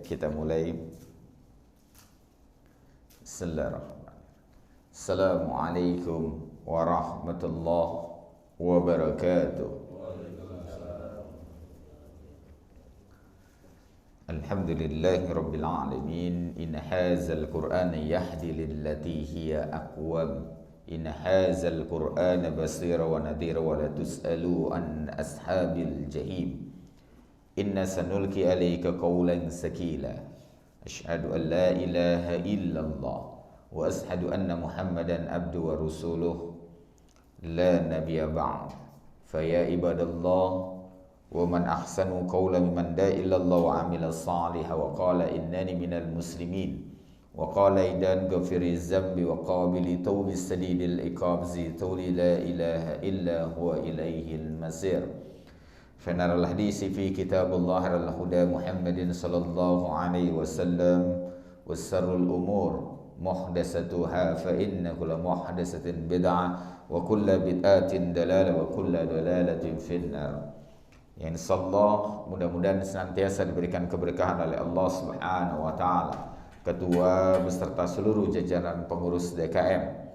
kita mulai. Bismillahirrahmanirrahim. Assalamualaikum warahmatullahi wabarakatuh. Alhamdulillahi rabbil alamin. In hadzal qur'ana yahdi lillati hiya aqwam. In hadzal qur'ana basira wa nadhira wa la tus'alu an ashabil jahim. Inna sanulki alayka qawlan sakila. Ashhadu an la ilaha illallah wa ashhadu anna Muhammadan abdu wa rasuluh la nabiyya ba'd. Fa ya ibadallah wa man ahsanu qawlan mimman da'a ila Allah wa amila salihan wa qala innani minal muslimin wa qala idan ghafiriz zambi wa qabili tawbis sadidil iqab zi tawli la ilaha illa huwa ilaihil masir. فنرى الحديث في كتاب الله الهدى محمد صلى الله عليه وسلم والسر الأمور محدثتها فإن كل محدثة بدعة وكل بدعة دلالة وكل دلالة في النار. Ya insyaallah mudah-mudahan senantiasa diberikan keberkahan oleh Allah Subhanahu wa taala, ketua beserta seluruh jajaran pengurus DKM.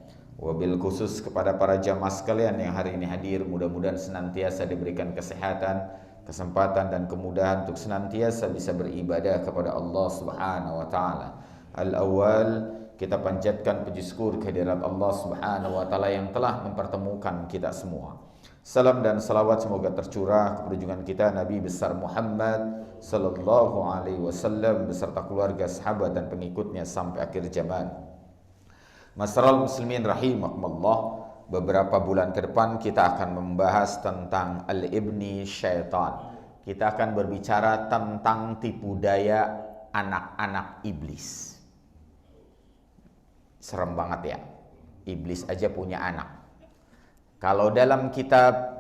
Wabil khusus kepada para jamaah sekalian yang hari ini hadir, mudah-mudahan senantiasa diberikan kesehatan, kesempatan dan kemudahan untuk senantiasa bisa beribadah kepada Allah Subhanahu wa taala. Al-awwal, kita panjatkan puji syukur kehadirat Allah Subhanahu wa taala yang telah mempertemukan kita semua. Salam dan salawat semoga tercurah kepada junjungan kita Nabi besar Muhammad sallallahu alaihi wasallam beserta keluarga, sahabat dan pengikutnya sampai akhir zaman. Masyarul muslimin rahimakumullah, beberapa bulan ke depan kita akan membahas tentang al-ibni syaitan. Kita akan berbicara tentang tipu daya anak-anak iblis. Serem banget ya, iblis aja punya anak. Kalau dalam kitab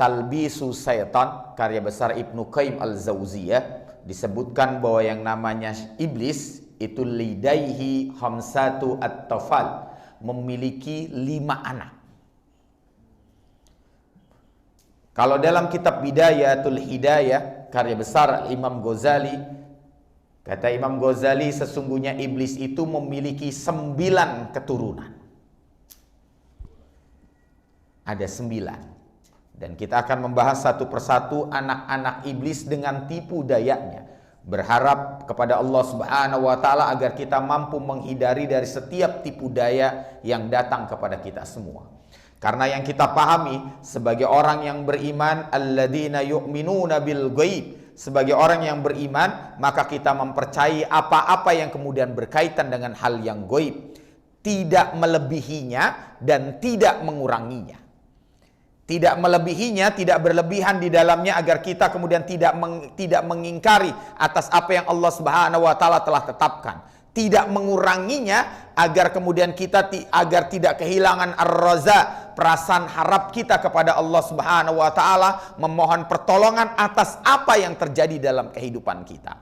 Talbisu Syaitan karya besar Ibnu Qayyim Al-Jauziyah disebutkan bahwa yang namanya iblis itu lidaihi khamsatu at-tafal, memiliki 5 anak. Kalau dalam kitab Bidayatul Hidayah karya besar Imam Ghazali, kata Imam Ghazali sesungguhnya iblis itu memiliki 9 keturunan. Ada 9. Dan kita akan membahas satu persatu anak-anak iblis dengan tipu dayanya. Berharap kepada Allah Subhanahu wa taala agar kita mampu menghindari dari setiap tipu daya yang datang kepada kita semua. Karena yang kita pahami sebagai orang yang beriman, alladzina yu'minuna bil ghaib, sebagai orang yang beriman, maka kita mempercayai apa-apa yang kemudian berkaitan dengan hal yang gaib, tidak melebihinya dan tidak menguranginya. Tidak melebihinya, tidak berlebihan di dalamnya agar kita kemudian tidak mengingkari atas apa yang Allah Subhanahu wa taala telah tetapkan. Tidak menguranginya agar kemudian kita agar tidak kehilangan ar-raza, perasaan harap kita kepada Allah Subhanahu wa taala, memohon pertolongan atas apa yang terjadi dalam kehidupan kita.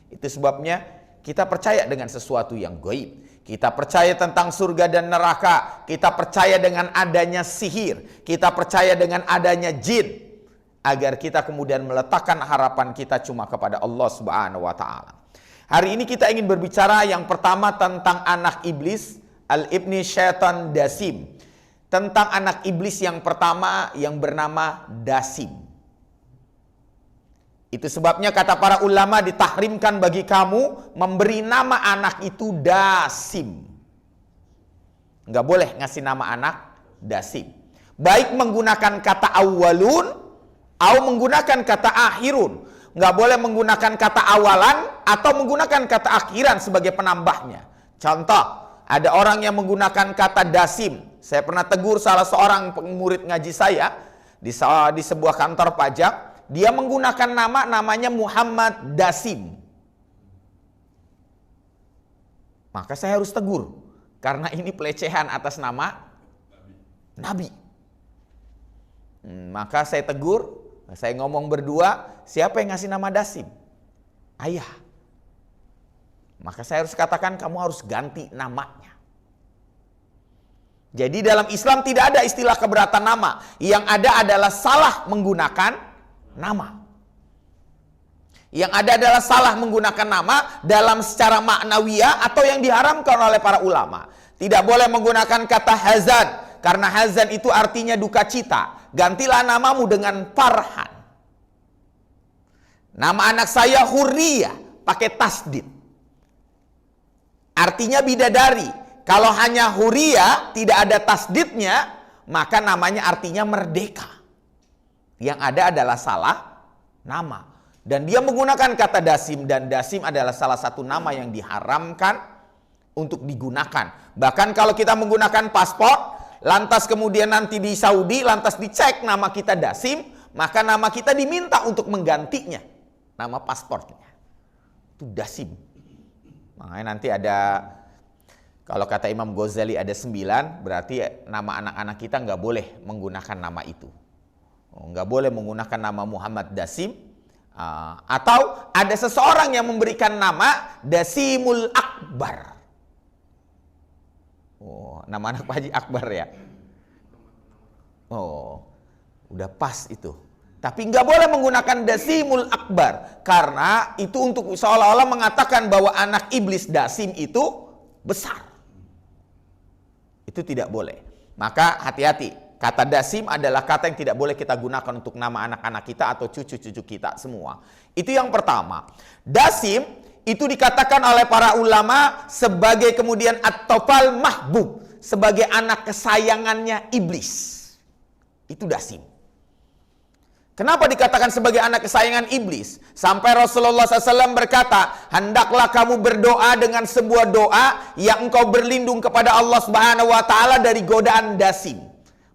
Itu sebabnya kita percaya dengan sesuatu yang gaib. Kita percaya tentang surga dan neraka. Kita percaya dengan adanya sihir. Kita percaya dengan adanya jin. Agar kita kemudian meletakkan harapan kita cuma kepada Allah Subhanahu wa taala. Hari ini kita ingin berbicara yang pertama tentang anak iblis, al-ibni syaitan dasim. Tentang anak iblis yang pertama yang bernama Dasim. Itu sebabnya kata para ulama ditahrimkan bagi kamu memberi nama anak itu Dasim. Nggak boleh ngasih nama anak Dasim. Baik menggunakan kata awalun atau menggunakan kata akhirun. Nggak boleh menggunakan kata awalan atau menggunakan kata akhiran sebagai penambahnya. Contoh, ada orang yang menggunakan kata Dasim. Saya pernah tegur salah seorang murid ngaji saya di sebuah kantor pajak. Dia menggunakan namanya Muhammad Dasim. Maka saya harus tegur. Karena ini pelecehan atas nama Nabi. Maka saya tegur, saya ngomong berdua, siapa yang ngasih nama Dasim? Ayah. Maka saya harus katakan kamu harus ganti namanya. Jadi dalam Islam tidak ada istilah keberatan nama. Yang ada adalah salah menggunakan nama. Yang ada adalah salah menggunakan nama dalam secara maknawiyah atau yang diharamkan oleh para ulama. Tidak boleh menggunakan kata hazan, karena hazan itu artinya duka cita. Gantilah namamu dengan Farhan. Nama anak saya Hurriyah, pakai tasdid. Artinya bidadari. Kalau hanya Hurriyah, tidak ada tasdidnya, maka namanya artinya merdeka. Yang ada adalah salah nama. Dan dia menggunakan kata dasim, dan dasim adalah salah satu nama yang diharamkan untuk digunakan. Bahkan kalau kita menggunakan paspor, lantas kemudian nanti di Saudi, lantas dicek nama kita dasim, maka nama kita diminta untuk menggantinya. Nama paspornya. Itu dasim. Makanya nanti ada, kalau kata Imam Ghazali ada 9, berarti nama anak-anak kita nggak boleh menggunakan nama itu. Nggak boleh menggunakan nama Muhammad Dasim. Atau ada seseorang yang memberikan nama Dasimul Akbar. Oh, nama anak Pak Haji Akbar ya. Oh, udah pas itu. Tapi nggak boleh menggunakan Dasimul Akbar, karena itu untuk seolah-olah mengatakan bahwa anak iblis Dasim itu besar. Itu tidak boleh. Maka hati-hati. Kata dasim adalah kata yang tidak boleh kita gunakan untuk nama anak-anak kita atau cucu-cucu kita semua. Itu yang pertama. Dasim itu dikatakan oleh para ulama sebagai kemudian at-tofal mahbub, sebagai anak kesayangannya iblis. Itu dasim. Kenapa dikatakan sebagai anak kesayangan iblis? Sampai Rasulullah SAW berkata, hendaklah kamu berdoa dengan sebuah doa yang engkau berlindung kepada Allah Subhanahu wa Ta'ala dari godaan dasim.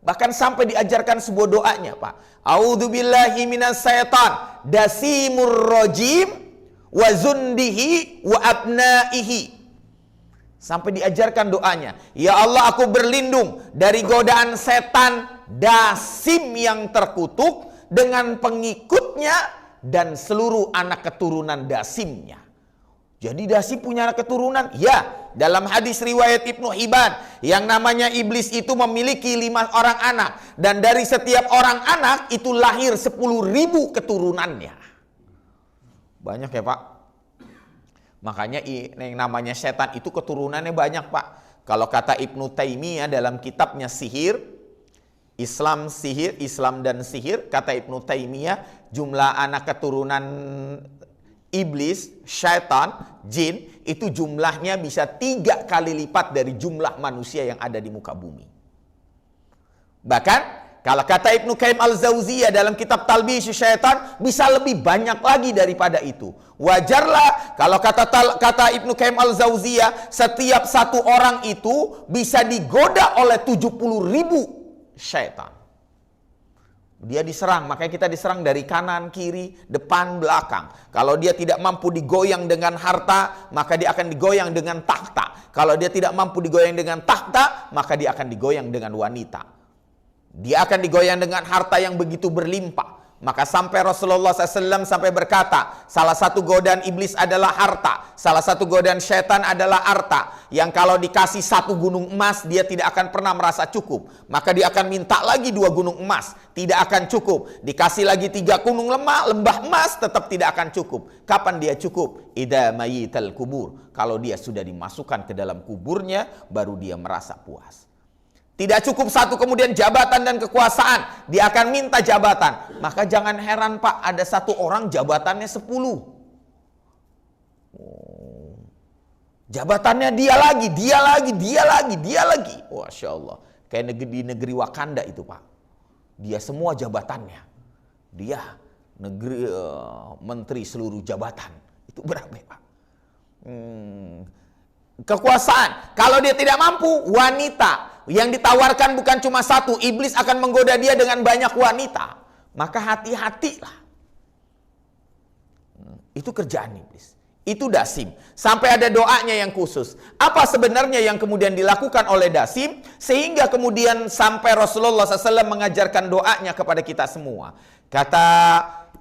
Bahkan sampai diajarkan sebuah doanya, Pak. A'udzubillahi minasyaitan dasimur rajim wa zundihi wa abnaihi. Sampai diajarkan doanya. Ya Allah, aku berlindung dari godaan setan dasim yang terkutuk dengan pengikutnya dan seluruh anak keturunan dasimnya. Jadi dasim punya anak keturunan? Ya. Dalam hadis riwayat Ibnu Hibban, yang namanya iblis itu memiliki 5 orang anak. Dan dari setiap orang anak itu lahir 10.000 keturunannya. Banyak ya Pak. Makanya yang namanya setan itu keturunannya banyak Pak. Kalau kata Ibnu Taimiyah dalam kitabnya Sihir, Islam dan Sihir, kata Ibnu Taimiyah, jumlah anak keturunan iblis, syaitan, jin, itu jumlahnya bisa 3 kali lipat dari jumlah manusia yang ada di muka bumi. Bahkan, kalau kata Ibnu Qayyim al-Jauziyah dalam kitab Talbisyus Syaitan, bisa lebih banyak lagi daripada itu. Wajarlah, kalau kata Ibnu Qayyim al-Jauziyah, setiap satu orang itu bisa digoda oleh 70.000 syaitan. Dia diserang, makanya kita diserang dari kanan, kiri, depan, belakang. Kalau dia tidak mampu digoyang dengan harta, maka dia akan digoyang dengan takhta. Kalau dia tidak mampu digoyang dengan takhta, maka dia akan digoyang dengan wanita. Dia akan digoyang dengan harta yang begitu berlimpah. Maka sampai Rasulullah SAW sampai berkata, salah satu godaan iblis adalah harta. Salah satu godaan syaitan adalah harta. Yang kalau dikasih 1 gunung emas, dia tidak akan pernah merasa cukup. Maka dia akan minta lagi 2 gunung emas. Tidak akan cukup. Dikasih lagi 3 gunung lembah emas, tetap tidak akan cukup. Kapan dia cukup? Idza mayital kubur. Kalau dia sudah dimasukkan ke dalam kuburnya, baru dia merasa puas. Tidak cukup 1 kemudian jabatan dan kekuasaan. Dia akan minta jabatan. Maka jangan heran Pak, ada 1 orang jabatannya 10. Jabatannya dia lagi. Masya Allah. Kayak di negeri Wakanda itu Pak. Dia semua jabatannya. Dia menteri seluruh jabatan. Itu berapa Pak? Kekuasaan. Kalau dia tidak mampu, wanita. Yang ditawarkan bukan cuma 1, iblis akan menggoda dia dengan banyak wanita. Maka hati-hatilah. Itu kerjaan iblis. Itu dasim. Sampai ada doanya yang khusus. Apa sebenarnya yang kemudian dilakukan oleh dasim, sehingga kemudian sampai Rasulullah SAW mengajarkan doanya kepada kita semua. Kata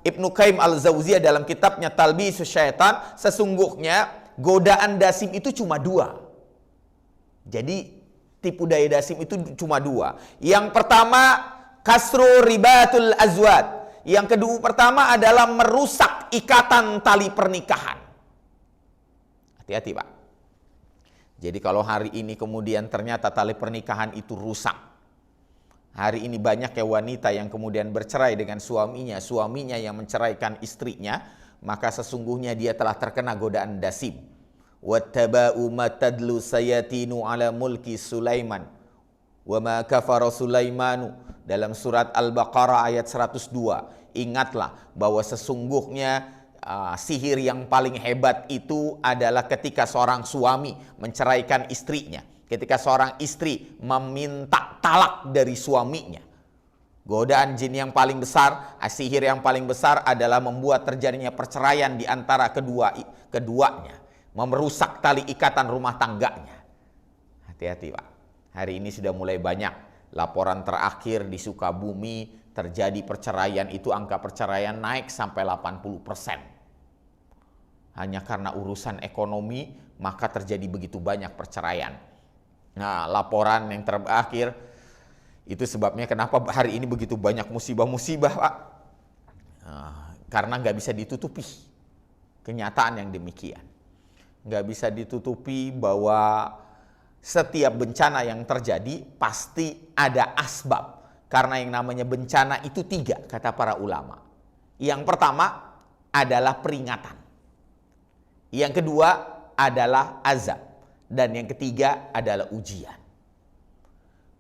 Ibnu Qayyim al-Jauziyah dalam kitabnya Talbisyus Syaitan, sesungguhnya godaan dasim itu cuma 2. Jadi tipu daya dasim itu cuma 2. Yang pertama, kasru ribatul azwad, Yang kedua, pertama adalah merusak ikatan tali pernikahan. Hati-hati, Pak. Jadi kalau hari ini kemudian ternyata tali pernikahan itu rusak. Hari ini banyak ya wanita yang kemudian bercerai dengan suaminya yang menceraikan istrinya, maka sesungguhnya dia telah terkena godaan dasim. Wattaba'u ma tadlu sayatinu ala mulki Sulaiman wa ma kafara Sulaimanu, dalam surat Al-Baqarah ayat 102. Ingatlah bahwa sesungguhnya sihir yang paling hebat itu adalah ketika seorang suami menceraikan istrinya, ketika seorang istri meminta talak dari suaminya. Godaan jin yang paling besar, sihir yang paling besar adalah membuat terjadinya perceraian di antara keduanya, merusak tali ikatan rumah tangganya. Hati-hati, Pak. Hari ini sudah mulai banyak laporan terakhir di Sukabumi terjadi perceraian, itu angka perceraian naik sampai 80%. Hanya karena urusan ekonomi maka terjadi begitu banyak perceraian. Nah, laporan yang terakhir itu sebabnya kenapa hari ini begitu banyak musibah-musibah, Pak. Karena nggak bisa ditutupi kenyataan yang demikian. Nggak bisa ditutupi bahwa setiap bencana yang terjadi pasti ada asbab. Karena yang namanya bencana itu 3, kata para ulama. Yang pertama adalah peringatan. Yang kedua adalah azab. Dan yang ketiga adalah ujian.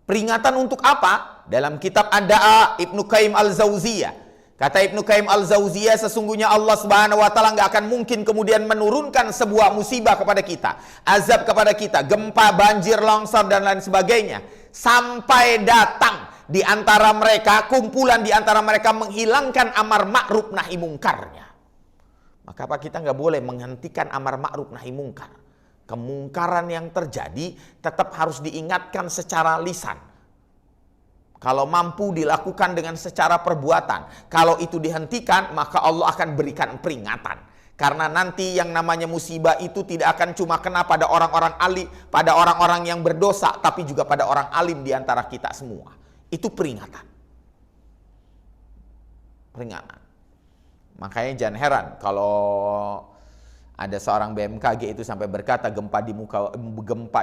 Peringatan untuk apa? Dalam kitab Ad-Da'a Ibnu Qayyim Al-Jauziyah. Kata Ibnu Qayyim Al-Jauziyah, sesungguhnya Allah Subhanahu wa taala nggak akan mungkin kemudian menurunkan sebuah musibah kepada kita, azab kepada kita, gempa, banjir, longsor dan lain sebagainya, sampai datang di antara mereka, kumpulan di antara mereka menghilangkan amar ma'ruf nahi mungkarnya. Maka Pak, kita nggak boleh menghentikan amar ma'ruf nahi mungkar. Kemungkaran yang terjadi tetap harus diingatkan secara lisan. Kalau mampu dilakukan dengan secara perbuatan. Kalau itu dihentikan, maka Allah akan berikan peringatan. Karena nanti yang namanya musibah itu tidak akan cuma kena pada orang-orang alim, pada orang-orang yang berdosa, tapi juga pada orang alim di antara kita semua. Itu peringatan. Peringatan. Makanya jangan heran kalau ada seorang BMKG itu sampai berkata gempa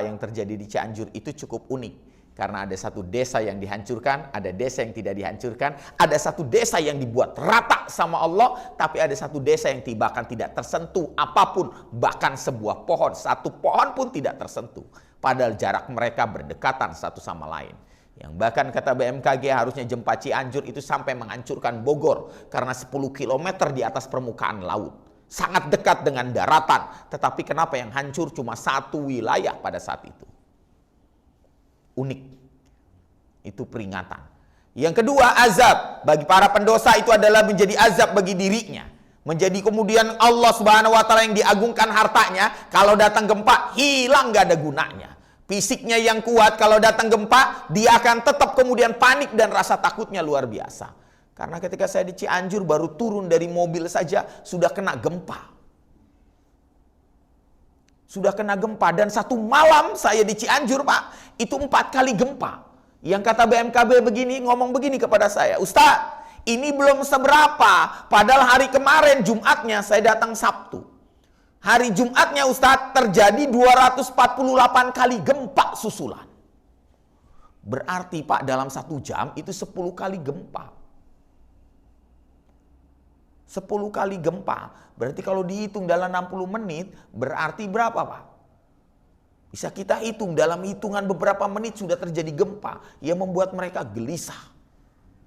yang terjadi di Cianjur itu cukup unik. Karena ada satu desa yang dihancurkan, ada desa yang tidak dihancurkan, ada satu desa yang dibuat rata sama Allah, tapi ada satu desa yang bahkan tidak tersentuh apapun, bahkan sebuah pohon, satu pohon pun tidak tersentuh. Padahal jarak mereka berdekatan satu sama lain. Yang bahkan kata BMKG harusnya gempa Cianjur itu sampai menghancurkan Bogor karena 10 km di atas permukaan laut. Sangat dekat dengan daratan, tetapi kenapa yang hancur cuma satu wilayah pada saat itu? Unik. Itu peringatan. Yang kedua, azab. Bagi para pendosa itu adalah menjadi azab bagi dirinya. Menjadi kemudian Allah Subhanahu wa taala yang diagungkan hartanya, kalau datang gempa hilang, gak ada gunanya. Fisiknya yang kuat, kalau datang gempa dia akan tetap kemudian panik dan rasa takutnya luar biasa. Karena ketika saya di Cianjur baru turun dari mobil saja sudah kena gempa. Sudah kena gempa, dan satu malam saya di Cianjur, Pak, itu 4 kali gempa. Yang kata BMKB ngomong begini kepada saya, Ustaz, ini belum seberapa, padahal hari kemarin Jumatnya saya datang Sabtu. Hari Jumatnya Ustaz terjadi 248 kali gempa susulan. Berarti Pak dalam 1 jam itu 10 kali gempa. 10 kali gempa, berarti kalau dihitung dalam 60 menit, berarti berapa Pak? Bisa kita hitung, dalam hitungan beberapa menit sudah terjadi gempa yang membuat mereka gelisah.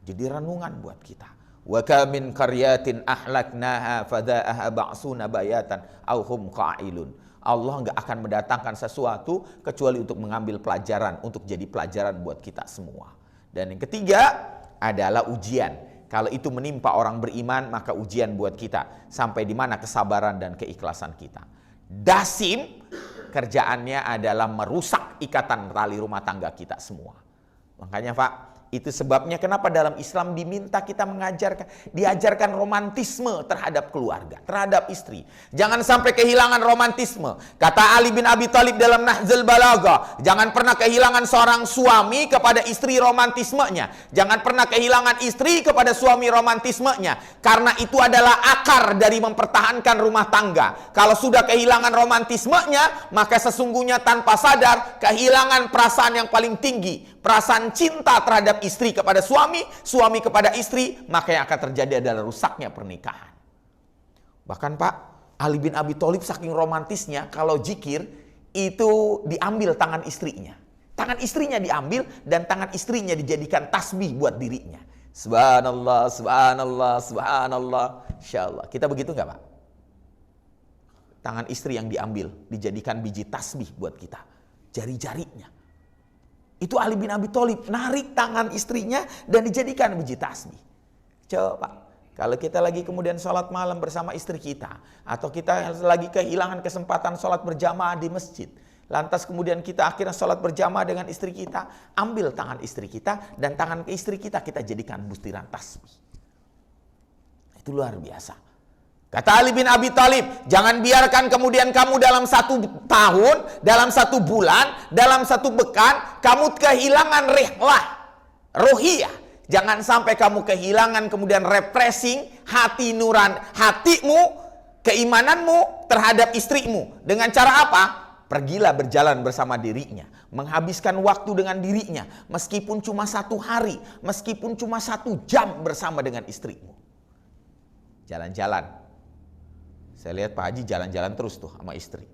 Jadi renungan buat kita. Wa kamin qaryatin ahlaknaha fadha'aha ba'suna bayatan aw hum qa'ilun. Allah enggak akan mendatangkan sesuatu kecuali untuk mengambil pelajaran, untuk jadi pelajaran buat kita semua. Dan yang ketiga adalah ujian. Kalau itu menimpa orang beriman, maka ujian buat kita. Sampai di mana kesabaran dan keikhlasan kita. Dasim, kerjaannya adalah merusak ikatan tali rumah tangga kita semua. Makanya Pak, Itu sebabnya kenapa dalam Islam diminta kita diajarkan romantisme terhadap keluarga, terhadap istri. Jangan sampai kehilangan romantisme. Kata Ali bin Abi Thalib dalam Nahjul Balaghah, jangan pernah kehilangan seorang suami kepada istri romantismenya. Jangan pernah kehilangan istri kepada suami romantismenya. Karena itu adalah akar dari mempertahankan rumah tangga. Kalau sudah kehilangan romantismenya, maka sesungguhnya tanpa sadar kehilangan perasaan yang paling tinggi, perasaan cinta terhadap istri kepada suami, suami kepada istri, maka yang akan terjadi adalah rusaknya pernikahan. Bahkan Pak, Ali bin Abi Thalib saking romantisnya, kalau zikir itu diambil tangan istrinya. Tangan istrinya diambil dan tangan istrinya dijadikan tasbih buat dirinya. Subhanallah, subhanallah, subhanallah. Insyaallah. Kita begitu nggak Pak? Tangan istri yang diambil dijadikan biji tasbih buat kita. Jari-jarinya. Itu Ali bin Abi Thalib narik tangan istrinya dan dijadikan biji tasbih. Coba, kalau kita lagi kemudian sholat malam bersama istri kita, atau kita lagi kehilangan kesempatan sholat berjamaah di masjid, lantas kemudian kita akhirnya sholat berjamaah dengan istri kita, ambil tangan istri kita dan tangan ke istri kita jadikan butiran tasbih. Itu luar biasa. Kata Ali bin Abi Thalib, jangan biarkan kemudian kamu dalam 1 tahun, dalam 1 bulan, dalam 1 pekan, kamu kehilangan rihlah, rohiyah. Jangan sampai kamu kehilangan kemudian refreshing hati hatimu, keimananmu terhadap istrimu. Dengan cara apa? Pergilah berjalan bersama dirinya. Menghabiskan waktu dengan dirinya. Meskipun cuma 1 hari, meskipun cuma 1 jam bersama dengan istrimu. Jalan-jalan. Saya lihat Pak Haji jalan-jalan terus tuh sama istri.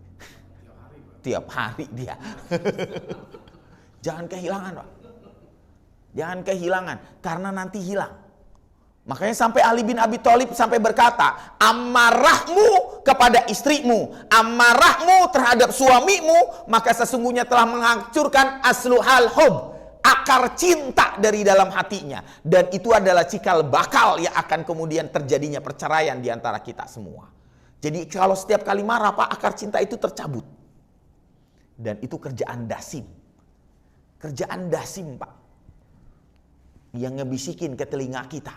Tiap hari dia. Jangan kehilangan Pak. Jangan kehilangan. Karena nanti hilang. Makanya sampai Ali bin Abi Thalib sampai berkata, amarahmu kepada istrimu, amarahmu terhadap suamimu, maka sesungguhnya telah menghancurkan asluhal hub, akar cinta dari dalam hatinya. Dan itu adalah cikal bakal yang akan kemudian terjadinya perceraian di antara kita semua. Jadi kalau setiap kali marah Pak, akar cinta itu tercabut. Dan itu kerjaan dasim. Kerjaan dasim Pak. Yang ngebisikin ke telinga kita.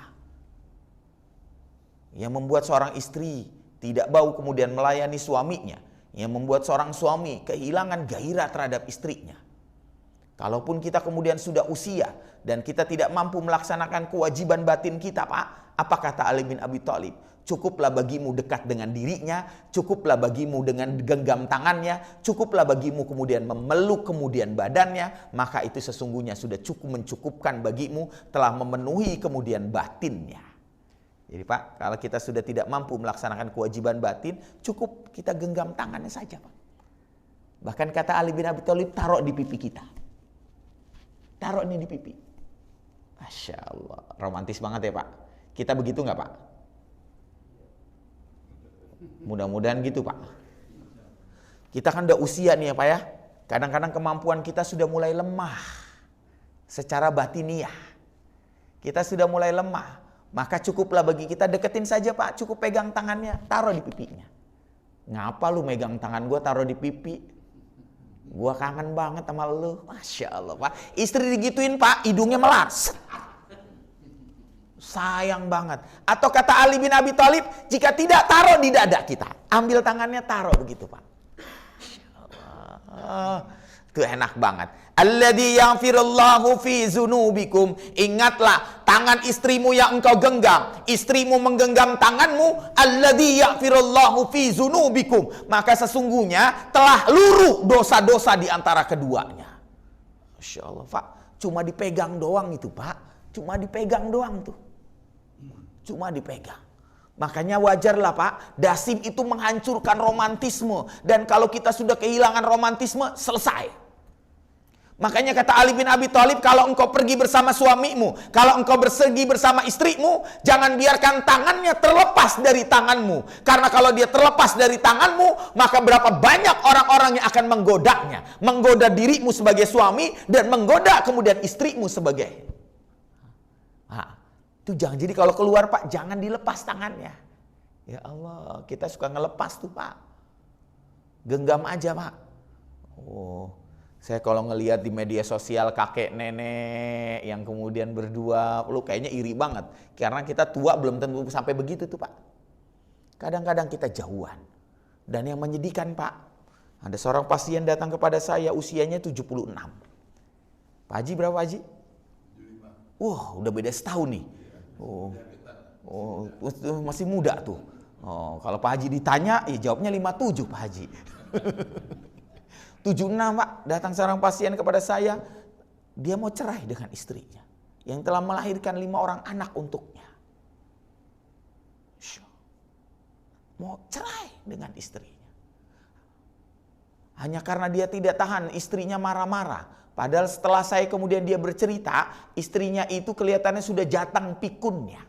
Yang membuat seorang istri tidak bau kemudian melayani suaminya. Yang membuat seorang suami kehilangan gairah terhadap istrinya. Kalaupun kita kemudian sudah usia dan kita tidak mampu melaksanakan kewajiban batin kita Pak. Apa kata Ali bin Abi Thalib? Cukuplah bagimu dekat dengan dirinya, cukuplah bagimu dengan genggam tangannya, cukuplah bagimu kemudian memeluk kemudian badannya, maka itu sesungguhnya sudah cukup mencukupkan bagimu, telah memenuhi kemudian batinnya. Jadi Pak, kalau kita sudah tidak mampu melaksanakan kewajiban batin, cukup kita genggam tangannya saja Pak. Bahkan kata Ali bin Abi Thalib, taruh di pipi kita. Taruh ini di pipi. Masya Allah, romantis banget ya Pak. Kita begitu nggak Pak? Mudah-mudahan gitu Pak. Kita kan udah usia nih ya Pak ya. Kadang-kadang kemampuan kita sudah mulai lemah. Secara batiniah. Kita sudah mulai lemah. Maka cukuplah bagi kita deketin saja Pak. Cukup pegang tangannya, taruh di pipinya. Ngapa lu megang tangan gue taruh di pipi? Gua kangen banget sama lu. Masya Allah Pak. Istri digituin Pak, hidungnya melas. Sayang banget. Atau kata Ali bin Abi Thalib, jika tidak taruh di dada kita. Ambil tangannya taruh begitu Pak. Masya Allah. Itu enak banget. Alladzi yaghfirullahu fi zunubikum. Ingatlah tangan istrimu yang engkau genggam. Istrimu menggenggam tanganmu. Alladzi yaghfirullahu fi zunubikum. Maka sesungguhnya telah luruh dosa-dosa di antara keduanya. Masya Allah Pak. Cuma dipegang doang itu Pak. Cuma dipegang doang tuh. Cuma dipegang. Makanya wajarlah Pak, dasim itu menghancurkan romantisme. Dan kalau kita sudah kehilangan romantisme, selesai. Makanya kata Ali bin Abi Thalib, kalau engkau pergi bersama suamimu, kalau engkau pergi bersama istrimu, jangan biarkan tangannya terlepas dari tanganmu. Karena kalau dia terlepas dari tanganmu, maka berapa banyak orang-orang yang akan menggodanya. Menggoda dirimu sebagai suami, dan menggoda kemudian istrimu sebagai. Itu jangan, jadi kalau keluar Pak, jangan dilepas tangannya. Ya Allah, kita suka ngelepas tuh Pak. Genggam aja Pak. Oh, Saya kalau ngelihat di media sosial kakek nenek yang kemudian berdua, lu kayaknya iri banget. Karena kita tua belum tentu sampai begitu tuh Pak. Kadang-kadang kita jauhan. Dan yang menyedihkan Pak, ada seorang pasien datang kepada saya usianya 76. Pak Haji berapa Pak Haji? 75. Wah udah beda setahun nih. Masih muda tuh. Kalau Pak Haji ditanya, ya jawabnya 57 Pak Haji. 76 Pak, datang seorang pasien kepada saya, dia mau cerai dengan istrinya yang telah melahirkan 5 orang anak untuknya. Mau cerai dengan istrinya. Hanya karena dia tidak tahan, istrinya marah-marah. Padahal setelah saya kemudian dia bercerita, istrinya itu kelihatannya sudah jatang pikunnya.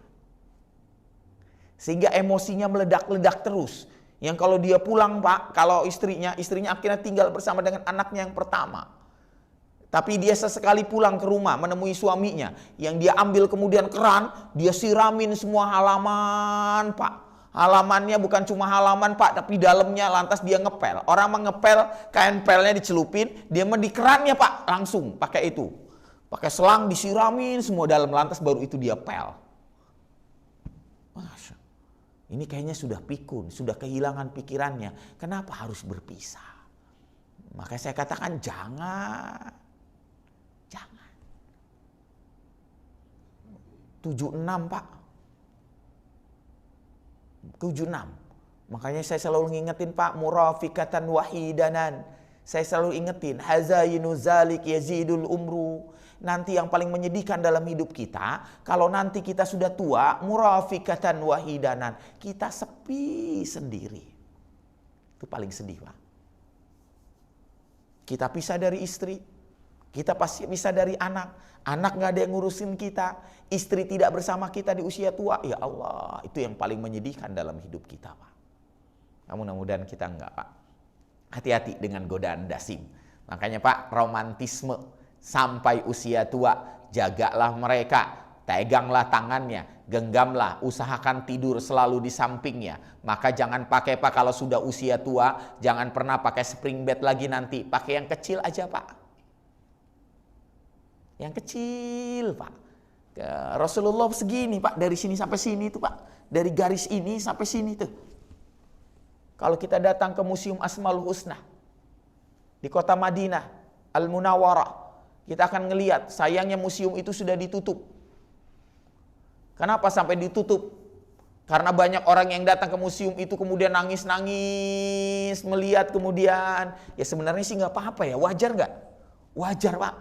Sehingga emosinya meledak-ledak terus. Yang kalau dia pulang Pak, kalau istrinya akhirnya tinggal bersama dengan anaknya yang pertama. Tapi dia sesekali pulang ke rumah menemui suaminya. Yang dia ambil kemudian keran, dia siramin semua halaman Pak. Halamannya bukan cuma halaman Pak, tapi dalamnya lantas dia ngepel. Orang mengepel, kain pelnya dicelupin, dia di kerannya Pak, langsung pakai itu. Pakai selang disiramin semua dalam, lantas baru itu dia pel. Ini kayaknya sudah pikun, sudah kehilangan pikirannya. Kenapa harus berpisah? Maka saya katakan jangan. 76 Pak. 76. Makanya saya selalu ngingetin Pak, murafikatan wahidanan. Saya selalu ingetin, hazayinu zalik yazidul umru. Nanti yang paling menyedihkan dalam hidup kita, kalau nanti kita sudah tua, murafikatan wahidanan, kita sepi sendiri. Itu paling sedih Pak. Kita pisah dari istri, kita pasti pisah dari anak gak ada yang ngurusin kita, istri tidak bersama kita di usia tua, ya Allah, itu yang paling menyedihkan dalam hidup kita Pak. Mudah-mudahan kita enggak Pak. Hati-hati dengan godaan dasim. Makanya Pak, romantisme sampai usia tua, jagalah mereka, peganglah tangannya, genggamlah, usahakan tidur selalu di sampingnya. Maka jangan pakai Pak kalau sudah usia tua, jangan pernah pakai spring bed lagi nanti, pakai yang kecil aja Pak. Yang kecil Pak. Rasulullah segini Pak, dari sini sampai sini itu Pak, dari garis ini sampai sini tuh. Kalau kita datang ke Museum Asmaul Husna di kota Madinah Al-Munawwarah, kita akan ngelihat sayangnya museum itu sudah ditutup. Kenapa sampai ditutup? Karena banyak orang yang datang ke museum itu kemudian nangis-nangis melihat kemudian. Ya sebenarnya sih nggak apa-apa ya, wajar nggak? Wajar Pak.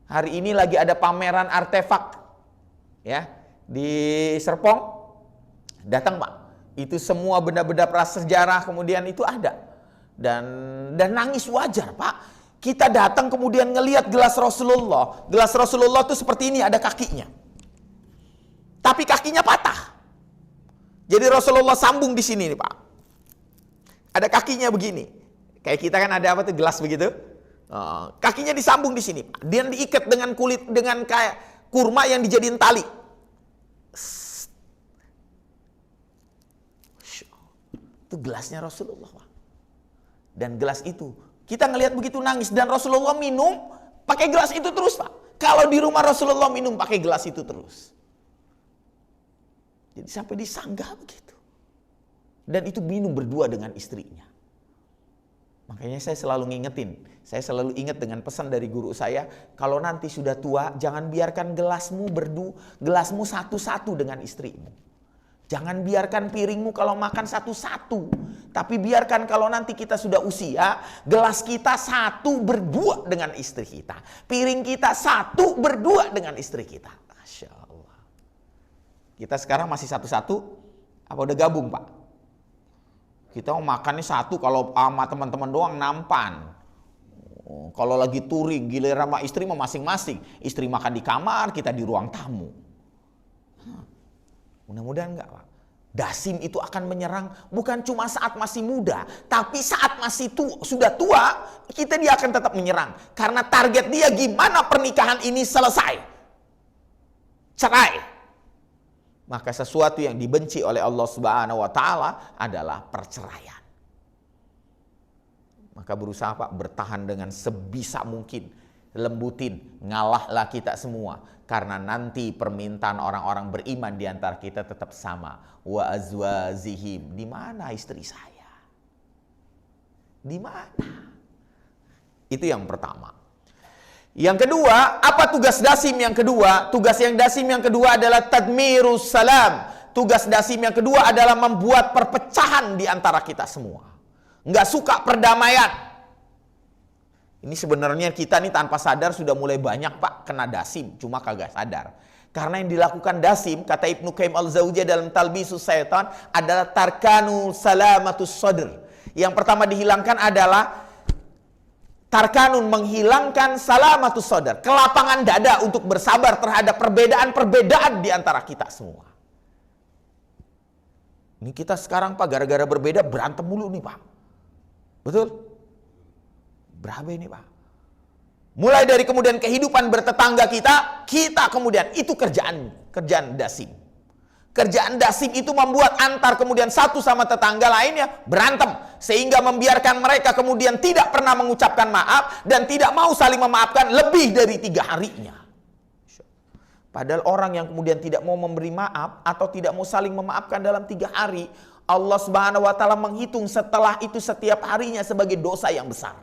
Hari ini lagi ada pameran artefak ya di Serpong. Datang Pak. Itu semua benda-benda prasejarah kemudian itu ada. Dan nangis wajar Pak. Kita datang kemudian ngelihat gelas Rasulullah. Gelas Rasulullah itu seperti ini, ada kakinya. Tapi kakinya patah. Jadi Rasulullah sambung di sini nih Pak. Ada kakinya begini. Kayak kita kan ada apa tuh gelas begitu. Kakinya disambung di sini Pak. Dia diikat dengan kulit, dengan kayak kurma yang dijadiin tali. Itu gelasnya Rasulullah Pak. Dan gelas itu kita ngelihat begitu nangis, dan Rasulullah minum pakai gelas itu terus Pak. Kalau di rumah Rasulullah minum pakai gelas itu terus. Jadi sampai disanggah begitu. Dan itu minum berdua dengan istrinya. Makanya saya selalu ngingetin, saya selalu ingat dengan pesan dari guru saya, kalau nanti sudah tua jangan biarkan gelasmu satu-satu dengan istrimu. Jangan biarkan piringmu kalau makan satu-satu. Tapi biarkan kalau nanti kita sudah usia, gelas kita satu berdua dengan istri kita. Piring kita satu berdua dengan istri kita. Masya Allah. Kita sekarang masih satu-satu, apa udah gabung Pak? Kita mau makannya satu, kalau sama teman-teman doang nampan. Kalau lagi touring, giliran sama istri mau masing-masing. Istri makan di kamar, kita di ruang tamu. Mudah-mudahan enggak Pak. Dasim itu akan menyerang bukan cuma saat masih muda, tapi saat masih sudah tua, dia akan tetap menyerang. Karena target dia gimana pernikahan ini selesai. Cerai. Maka sesuatu yang dibenci oleh Allah Subhanahu wa taala adalah perceraian. Maka berusaha Pak bertahan dengan sebisa mungkin. Lembutin, ngalahlah kita semua. Karena nanti permintaan orang-orang beriman di antara kita tetap sama. Wa azwazihim, di mana istri saya? Di mana? Itu yang pertama. Yang kedua, apa tugas dasim yang kedua? Tugas yang dasim yang kedua adalah tadmirus salam. Tugas dasim yang kedua adalah membuat perpecahan di antara kita semua. Nggak suka perdamaian. Ini sebenarnya kita nih tanpa sadar sudah mulai banyak Pak kena dasim, cuma kagak sadar. Karena yang dilakukan dasim, kata Ibnu Qayyim al-Jauziyah dalam Talbisus Syaitan, adalah tarkanu salamatus sadr. Yang pertama dihilangkan adalah tarkanun, menghilangkan salamatus sadr, kelapangan dada untuk bersabar terhadap perbedaan-perbedaan di antara kita semua. Ini kita sekarang Pak gara-gara berbeda berantem mulu nih Pak. Betul? Berapa ini Pak? Mulai dari kemudian kehidupan bertetangga kita kemudian itu kerjaan dasim. Kerjaan dasim itu membuat antar kemudian satu sama tetangga lainnya berantem. Sehingga membiarkan mereka kemudian tidak pernah mengucapkan maaf dan tidak mau saling memaafkan lebih dari 3 harinya. Padahal orang yang kemudian tidak mau memberi maaf atau tidak mau saling memaafkan dalam 3 hari, Allah Subhanahu wa taala menghitung setelah itu setiap harinya sebagai dosa yang besar.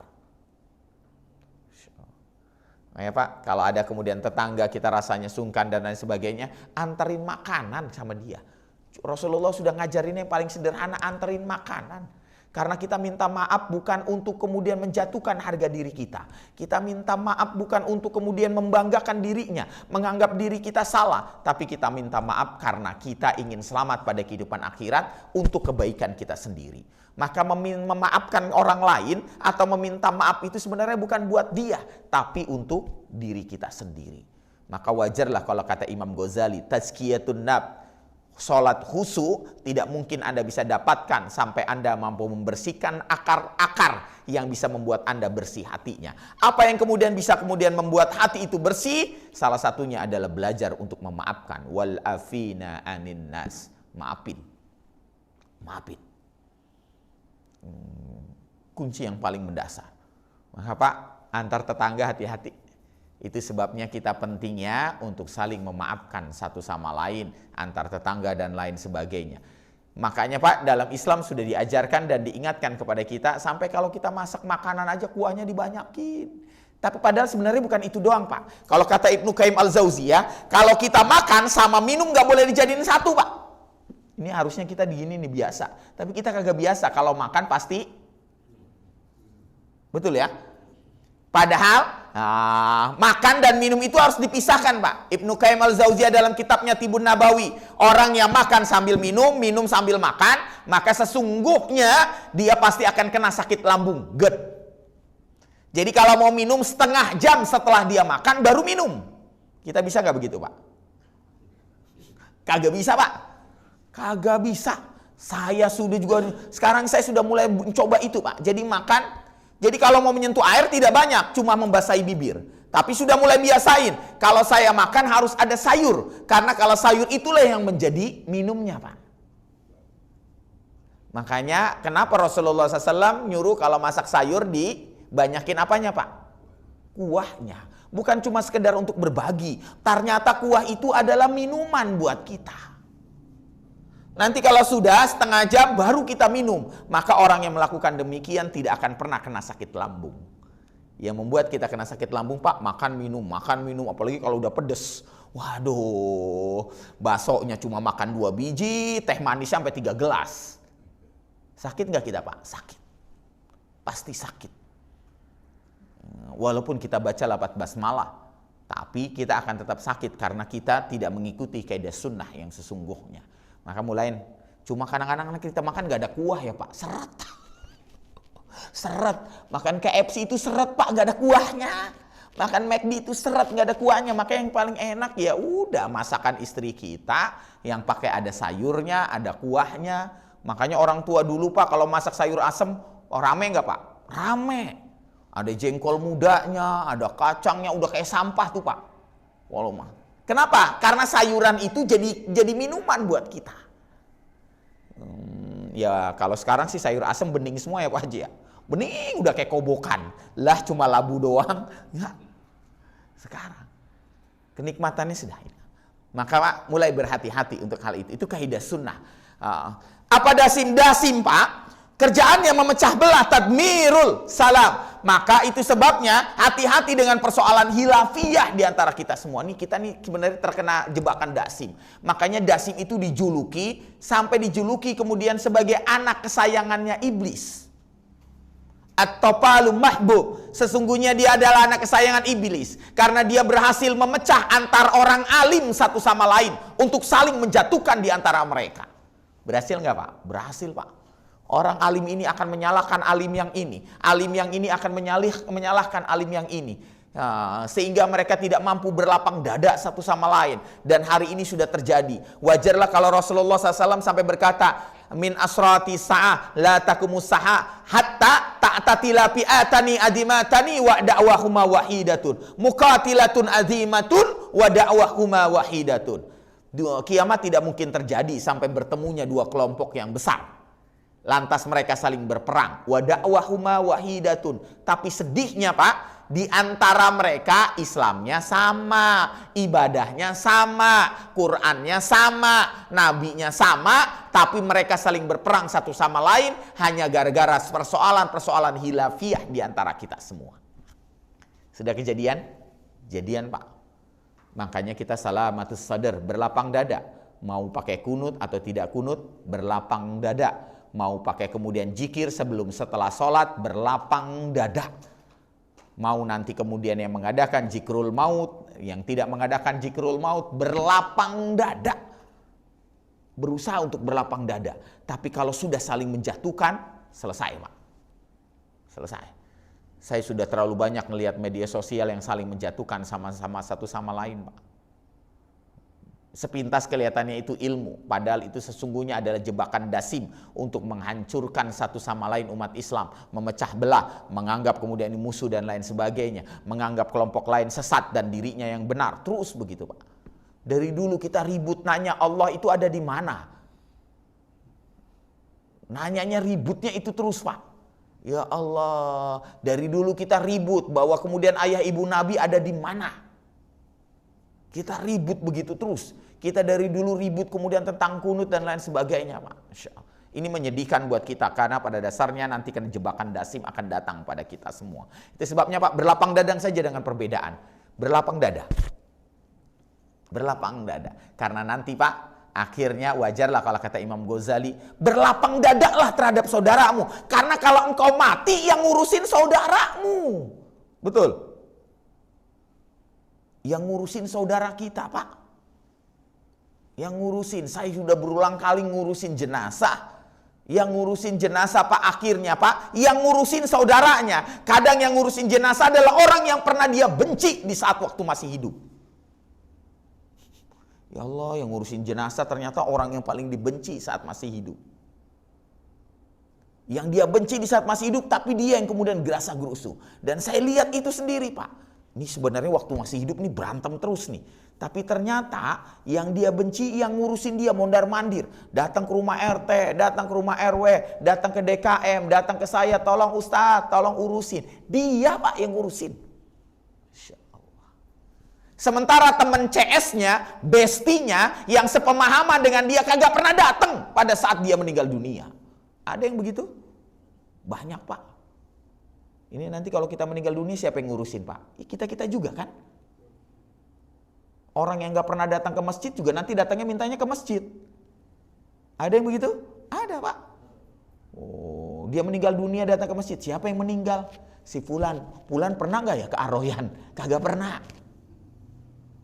Ya Pak, kalau ada kemudian tetangga kita rasanya sungkan dan lain sebagainya, anterin makanan sama dia. Rasulullah sudah ngajarin yang paling sederhana, anterin makanan. Karena kita minta maaf bukan untuk kemudian menjatuhkan harga diri kita. Kita minta maaf bukan untuk kemudian membanggakan dirinya, menganggap diri kita salah. Tapi kita minta maaf karena kita ingin selamat pada kehidupan akhirat untuk kebaikan kita sendiri. Maka memaafkan orang lain atau meminta maaf itu sebenarnya bukan buat dia, tapi untuk diri kita sendiri. Maka wajarlah kalau kata Imam Ghazali, tazkiyatun nafs, sholat khusyuk tidak mungkin Anda bisa dapatkan sampai Anda mampu membersihkan akar-akar yang bisa membuat Anda bersih hatinya. Apa yang kemudian bisa kemudian membuat hati itu bersih? Salah satunya adalah belajar untuk memaafkan. Wal afina anin nas. Maafin. Kunci yang paling mendasar. Maka Pak, antar tetangga hati-hati. Itu sebabnya kita pentingnya untuk saling memaafkan satu sama lain, antar tetangga dan lain sebagainya. Makanya Pak, dalam Islam sudah diajarkan dan diingatkan kepada kita, sampai kalau kita masak makanan aja kuahnya dibanyakin. Tapi padahal sebenarnya bukan itu doang Pak. Kalau kata Ibnu Qayyim al-Jauziyah, kalau kita makan sama minum gak boleh dijadiin satu Pak. Ini harusnya kita begini nih biasa. Tapi kita kagak biasa, kalau makan pasti. Betul ya? Padahal makan dan minum itu harus dipisahkan Pak. Ibnu Qayyim al-Jauziyah dalam kitabnya Tibun Nabawi, orang yang makan sambil minum, minum sambil makan, maka sesungguhnya dia pasti akan kena sakit lambung, GERD. Jadi kalau mau minum setengah jam setelah dia makan baru minum. Kita bisa nggak begitu Pak? Kagak bisa Pak. Kagak bisa. Sekarang saya sudah mulai coba itu Pak. Jadi makan, jadi kalau mau menyentuh air tidak banyak, cuma membasahi bibir. Tapi sudah mulai biasain, kalau saya makan harus ada sayur. Karena kalau sayur itulah yang menjadi minumnya Pak. Makanya kenapa Rasulullah SAW nyuruh kalau masak sayur dibanyakin apanya Pak? Kuahnya. Bukan cuma sekedar untuk berbagi. Ternyata kuah itu adalah minuman buat kita. Nanti kalau sudah setengah jam baru kita minum. Maka orang yang melakukan demikian tidak akan pernah kena sakit lambung. Yang membuat kita kena sakit lambung Pak, makan minum. Apalagi kalau udah pedes. Waduh, baksonya cuma makan 2 biji, teh manis sampai 3 gelas. Sakit nggak kita Pak? Sakit. Pasti sakit. Walaupun kita baca lafaz basmalah, tapi kita akan tetap sakit karena kita tidak mengikuti kaidah sunnah yang sesungguhnya. Maka mulai, cuma kadang-kadang kita makan gak ada kuah ya Pak, seret. Makan KFC itu seret Pak, gak ada kuahnya. Makan McD itu seret, gak ada kuahnya. Maka yang paling enak ya udah masakan istri kita yang pakai ada sayurnya, ada kuahnya. Makanya orang tua dulu Pak kalau masak sayur asem, rame gak Pak? Rame. Ada jengkol mudanya, ada kacangnya, udah kayak sampah tuh Pak. Walau mah. Kenapa? Karena sayuran itu jadi minuman buat kita. Ya kalau sekarang sih sayur asem bening semua ya Pak Haji ya. Bening udah kayak kobokan. Lah cuma labu doang. Ya. Sekarang kenikmatannya sudah ini. Maka Pak, mulai berhati-hati untuk hal itu. Itu kaidah sunnah. Apa dasim-dasim Pak? Kerjaannya memecah belah, tadmirul salam. Maka itu sebabnya hati-hati dengan persoalan hilafiyah di antara kita semua. Kita nih sebenarnya terkena jebakan dasim. Makanya dasim itu dijuluki, sampai dijuluki kemudian sebagai anak kesayangannya iblis. At-topalu mahbub. Sesungguhnya dia adalah anak kesayangan iblis. Karena dia berhasil memecah antar orang alim satu sama lain. Untuk saling menjatuhkan di antara mereka. Berhasil nggak Pak? Berhasil Pak. Orang alim ini akan menyalahkan alim yang ini. Alim yang ini akan menyalahkan alim yang ini. Sehingga mereka tidak mampu berlapang dada satu sama lain. Dan hari ini sudah terjadi. Wajarlah kalau Rasulullah SAW sampai berkata, min asrati sa'ah la takumus saha hatta ta'tatila pi'atani adimatani wa da'wahuma wahidatun. Muqatilatun azimatun wa da'wahuma wahidatun. Kiamat tidak mungkin terjadi sampai bertemunya dua kelompok yang besar. Lantas mereka saling berperang. Wa da'wahuma wahidatun. Tapi sedihnya Pak, di antara mereka Islamnya sama, ibadahnya sama, Qurannya sama, nabinya sama, tapi mereka saling berperang satu sama lain hanya gara-gara persoalan-persoalan hilafiyah di antara kita semua. Sudah kejadian? Jadian Pak. Makanya kita salamatus sadar, berlapang dada. Mau pakai kunut atau tidak kunut, berlapang dada. Mau pakai kemudian zikir sebelum setelah sholat, berlapang dada. Mau nanti kemudian yang mengadakan zikrul maut, yang tidak mengadakan zikrul maut, berlapang dada. Berusaha untuk berlapang dada. Tapi kalau sudah saling menjatuhkan, selesai Pak. Selesai. Saya sudah terlalu banyak melihat media sosial yang saling menjatuhkan sama-sama satu sama lain Pak. Sepintas kelihatannya itu ilmu, padahal itu sesungguhnya adalah jebakan dasim untuk menghancurkan satu sama lain umat Islam, memecah belah, menganggap kemudian ini musuh dan lain sebagainya, menganggap kelompok lain sesat dan dirinya yang benar, terus begitu Pak. Dari dulu kita ribut nanya Allah itu ada di mana? Nanyanya ributnya itu terus Pak. Ya Allah, dari dulu kita ribut bahwa kemudian ayah ibu Nabi ada di mana? Kita ribut begitu terus. Kita dari dulu ribut kemudian tentang kunut dan lain sebagainya. Masya Allah. Ini menyedihkan buat kita karena pada dasarnya nanti kan jebakan dasim akan datang pada kita semua. Itu sebabnya Pak, berlapang dadang saja dengan perbedaan. Berlapang dada. Berlapang dada. Karena nanti Pak, akhirnya wajarlah kalau kata Imam Ghazali, berlapang dadalah terhadap saudaramu. Karena kalau engkau mati yang ngurusin saudaramu. Betul. Yang ngurusin saudara kita Pak. Yang ngurusin, saya sudah berulang kali ngurusin jenazah. Yang ngurusin jenazah Pak, akhirnya Pak, yang ngurusin saudaranya. Kadang yang ngurusin jenazah adalah orang yang pernah dia benci di saat waktu masih hidup. Ya Allah, yang ngurusin jenazah ternyata orang yang paling dibenci saat masih hidup. Yang dia benci di saat masih hidup, tapi dia yang kemudian gerasa-gerusu. Dan saya lihat itu sendiri Pak. Ini sebenarnya waktu masih hidup nih berantem terus nih. Tapi ternyata yang dia benci yang ngurusin dia mondar-mandir. Datang ke rumah RT, datang ke rumah RW, datang ke DKM, datang ke saya, tolong Ustadz, tolong urusin. Dia Pak yang ngurusin. Insya Allah. Sementara teman CS-nya, bestinya yang sepemahaman dengan dia kagak pernah datang pada saat dia meninggal dunia. Ada yang begitu? Banyak Pak. Ini nanti kalau kita meninggal dunia siapa yang ngurusin Pak? Kita-kita juga kan? Orang yang gak pernah datang ke masjid juga nanti datangnya mintanya ke masjid. Ada yang begitu? Ada Pak. Oh, dia meninggal dunia datang ke masjid. Siapa yang meninggal? Si Fulan. Fulan pernah gak ya ke Aroyan? Kagak pernah.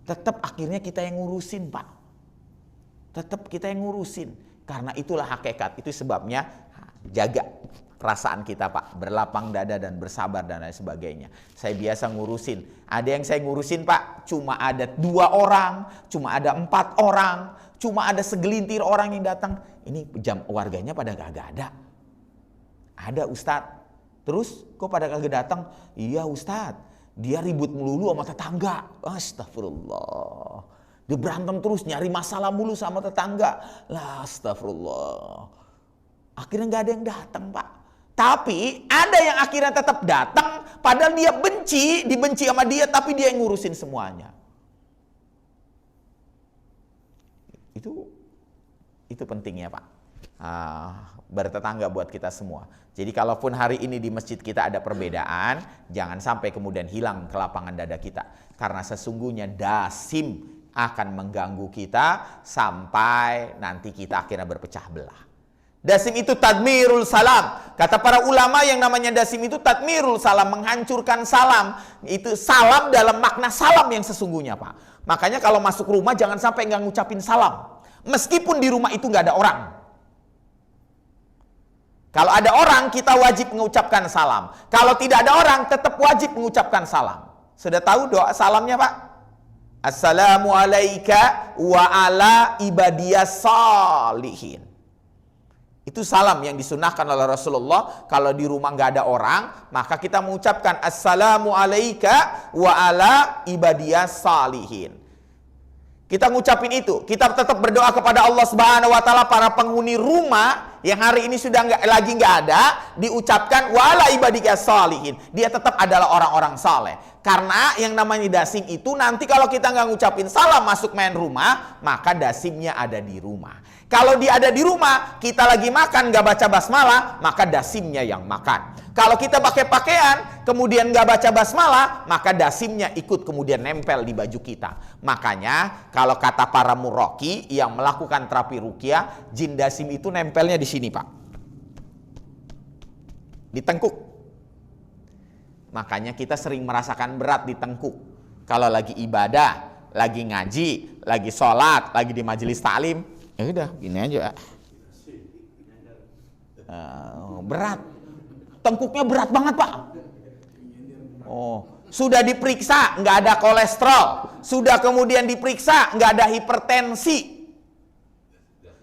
Tetap akhirnya kita yang ngurusin Pak. Tetap kita yang ngurusin. Karena itulah hakikat. Itu sebabnya jaga perasaan kita Pak, berlapang dada dan bersabar dan lain sebagainya. Saya biasa ngurusin, ada yang saya ngurusin Pak, cuma ada 2 orang, cuma ada 4 orang, cuma ada segelintir orang yang datang. Ini jam warganya pada kagak ada. Ada Ustadz. Terus kok pada kagak datang? Iya Ustadz, dia ribut melulu sama tetangga. Astagfirullah. Dia berantem terus, nyari masalah mulu sama tetangga. Lah astagfirullah. Akhirnya gak ada yang datang Pak. Tapi ada yang akhirnya tetap datang, padahal dia dibenci sama dia, tapi dia yang ngurusin semuanya. Itu pentingnya, Pak. Bertetangga buat kita semua. Jadi kalaupun hari ini di masjid kita ada perbedaan, jangan sampai kemudian hilang ke lapangan dada kita. Karena sesungguhnya dasim akan mengganggu kita sampai nanti kita akhirnya berpecah belah. Dasim itu tadmirul salam. Kata para ulama yang namanya dasim itu tadmirul salam, menghancurkan salam. Itu salam dalam makna salam yang sesungguhnya, Pak. Makanya kalau masuk rumah jangan sampai nggak ngucapin salam. Meskipun di rumah itu nggak ada orang. Kalau ada orang, kita wajib mengucapkan salam. Kalau tidak ada orang, tetap wajib mengucapkan salam. Sudah tahu doa salamnya, Pak? Assalamu alayka wa ala ibadiyas salihin. Itu salam yang disunahkan oleh Rasulullah. Kalau di rumah nggak ada orang, maka kita mengucapkan Assalamu alayka wa ala ibadiyas salihin. Kita ngucapin itu, kita tetap berdoa kepada Allah Subhanahu wa taala. Para penghuni rumah yang hari ini sudah lagi nggak ada, diucapkan wala ibadiyas salihin. Dia tetap adalah orang-orang saleh. Karena yang namanya dasim itu nanti kalau kita nggak ngucapin salam masuk main rumah, maka dasimnya ada di rumah. Kalau dia ada di rumah, kita lagi makan nggak baca basmalah, maka dasimnya yang makan. Kalau kita pakai pakaian, kemudian nggak baca basmalah, maka dasimnya ikut kemudian nempel di baju kita. Makanya kalau kata para muraqi yang melakukan terapi ruqyah, jin dasim itu nempelnya di sini, Pak. Di tengkuk. Makanya kita sering merasakan berat di tengkuk. Kalau lagi ibadah, lagi ngaji, lagi sholat, lagi di majelis taklim, ya udah gini aja. Berat. Tengkuknya berat banget, Pak. Sudah diperiksa nggak ada kolesterol, sudah kemudian diperiksa nggak ada hipertensi,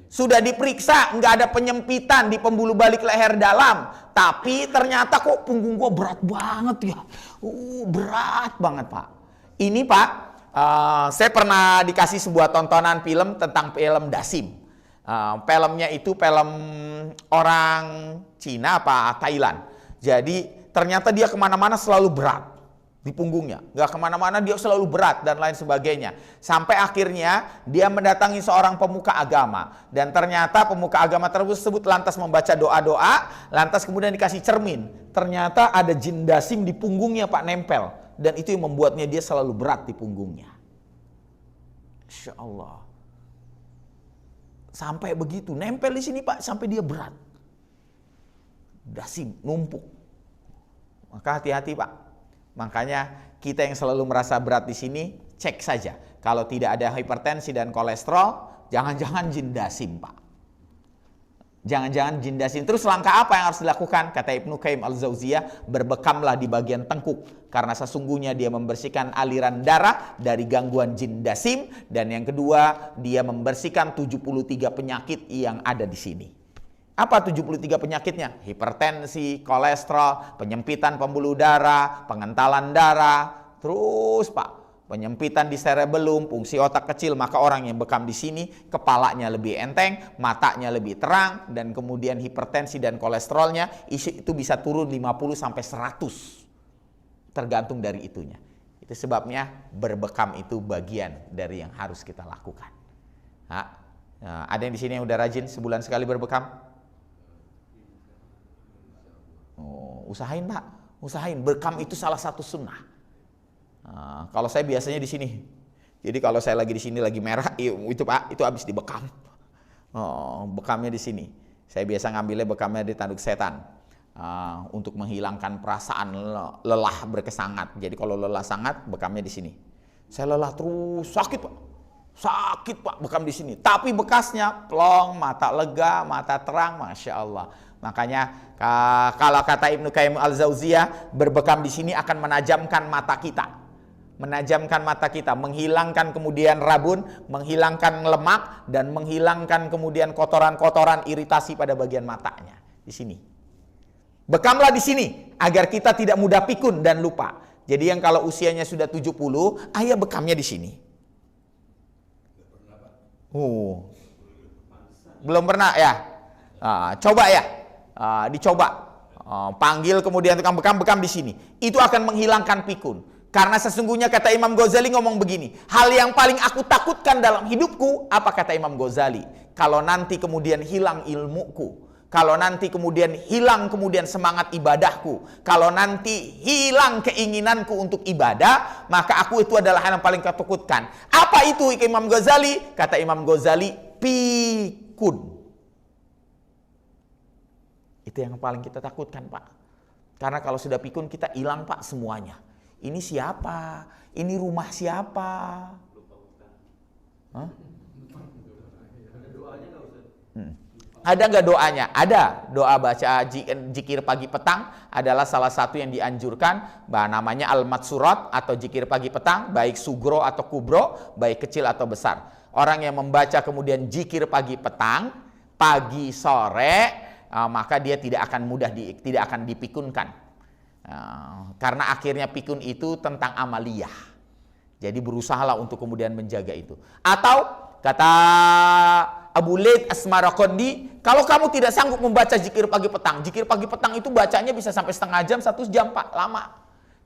sudah diperiksa nggak ada penyempitan di pembuluh balik leher dalam, tapi ternyata kok punggung gua berat banget ya. Berat banget, Pak. Ini, Pak, saya pernah dikasih sebuah tontonan film tentang film dasim. Filmnya itu film orang Cina apa Thailand. Jadi ternyata dia kemana-mana selalu berat di punggungnya. Nggak kemana-mana dia selalu berat dan lain sebagainya. Sampai akhirnya dia mendatangi seorang pemuka agama. Dan ternyata pemuka agama tersebut lantas membaca doa-doa. Lantas kemudian dikasih cermin. Ternyata ada jin dasim di punggungnya, Pak, nempel. Dan itu yang membuatnya dia selalu berat di punggungnya. Insya Allah. Sampai begitu, nempel di sini, Pak, sampai dia berat. Dasim, numpuk. Maka hati-hati, Pak. Makanya kita yang selalu merasa berat di sini, cek saja. Kalau tidak ada hipertensi dan kolesterol, jangan-jangan jin dasim, Pak. Jangan-jangan jin dasim. Terus langkah apa yang harus dilakukan? Kata Ibnu Qayyim al-Jauziyah, berbekamlah di bagian tengkuk. Karena sesungguhnya dia membersihkan aliran darah dari gangguan jin dasim. Dan yang kedua, dia membersihkan 73 penyakit yang ada di sini. Apa 73 penyakitnya? Hipertensi, kolesterol, penyempitan pembuluh darah, pengentalan darah. Terus, Pak, penyempitan di cerebellum, fungsi otak kecil. Maka orang yang bekam di sini, kepalanya lebih enteng, matanya lebih terang, dan kemudian hipertensi dan kolesterolnya itu bisa turun 50 sampai 100. Tergantung dari itunya. Itu sebabnya berbekam itu bagian dari yang harus kita lakukan. Ada yang di sini yang udah rajin sebulan sekali berbekam? Usahain, Pak. Usahain. Bekam itu salah satu sunnah. Kalau saya biasanya di sini. Jadi kalau saya lagi di sini lagi merah, itu, Pak, itu habis dibekam. Bekamnya di sini. Saya biasa ngambilnya bekamnya di tanduk setan. Untuk menghilangkan perasaan lelah berkesangat. Jadi kalau lelah sangat, bekamnya di sini. Saya lelah terus, sakit, Pak. Sakit, Pak, bekam di sini. Tapi bekasnya plong, mata lega, mata terang, Masya Allah. Makanya kalau kata Ibnu Qayyim al-Jauziyah, berbekam di sini akan menajamkan mata kita. Menajamkan mata kita, menghilangkan kemudian rabun, menghilangkan lemak, dan menghilangkan kemudian kotoran-kotoran iritasi pada bagian matanya. Di sini. Bekamlah di sini, agar kita tidak mudah pikun dan lupa. Jadi yang kalau usianya sudah 70, ayah bekamnya di sini. Belum pernah ya? Coba ya. Dicoba. panggil kemudian tukang bekam di sini. Itu akan menghilangkan pikun. Karena sesungguhnya kata Imam Ghazali ngomong begini, hal yang paling aku takutkan dalam hidupku, apa kata Imam Ghazali? Kalau nanti kemudian hilang ilmuku, kalau nanti kemudian hilang kemudian semangat ibadahku, kalau nanti hilang keinginanku untuk ibadah, maka aku itu adalah hal yang paling kutakutkan. Apa itu Imam Ghazali? Kata Imam Ghazali, pikun. Itu yang paling kita takutkan, Pak. Karena kalau sudah pikun kita hilang, Pak, semuanya. Ini siapa? Ini rumah siapa? Hah? Ada nggak doanya? Ada. Doa baca zikir pagi petang adalah salah satu yang dianjurkan. Namanya al-matsurat atau zikir pagi petang, baik sugro atau kubro, baik kecil atau besar. Orang yang membaca kemudian zikir pagi petang, pagi sore, maka dia tidak akan dipikunkan. Karena akhirnya pikun itu tentang amaliyah. Jadi berusahalah untuk kemudian menjaga itu. Atau kata Abu Laith Asmaraqandi, kalau kamu tidak sanggup membaca zikir pagi petang itu bacanya bisa sampai setengah jam, 1 jam, Pak, lama,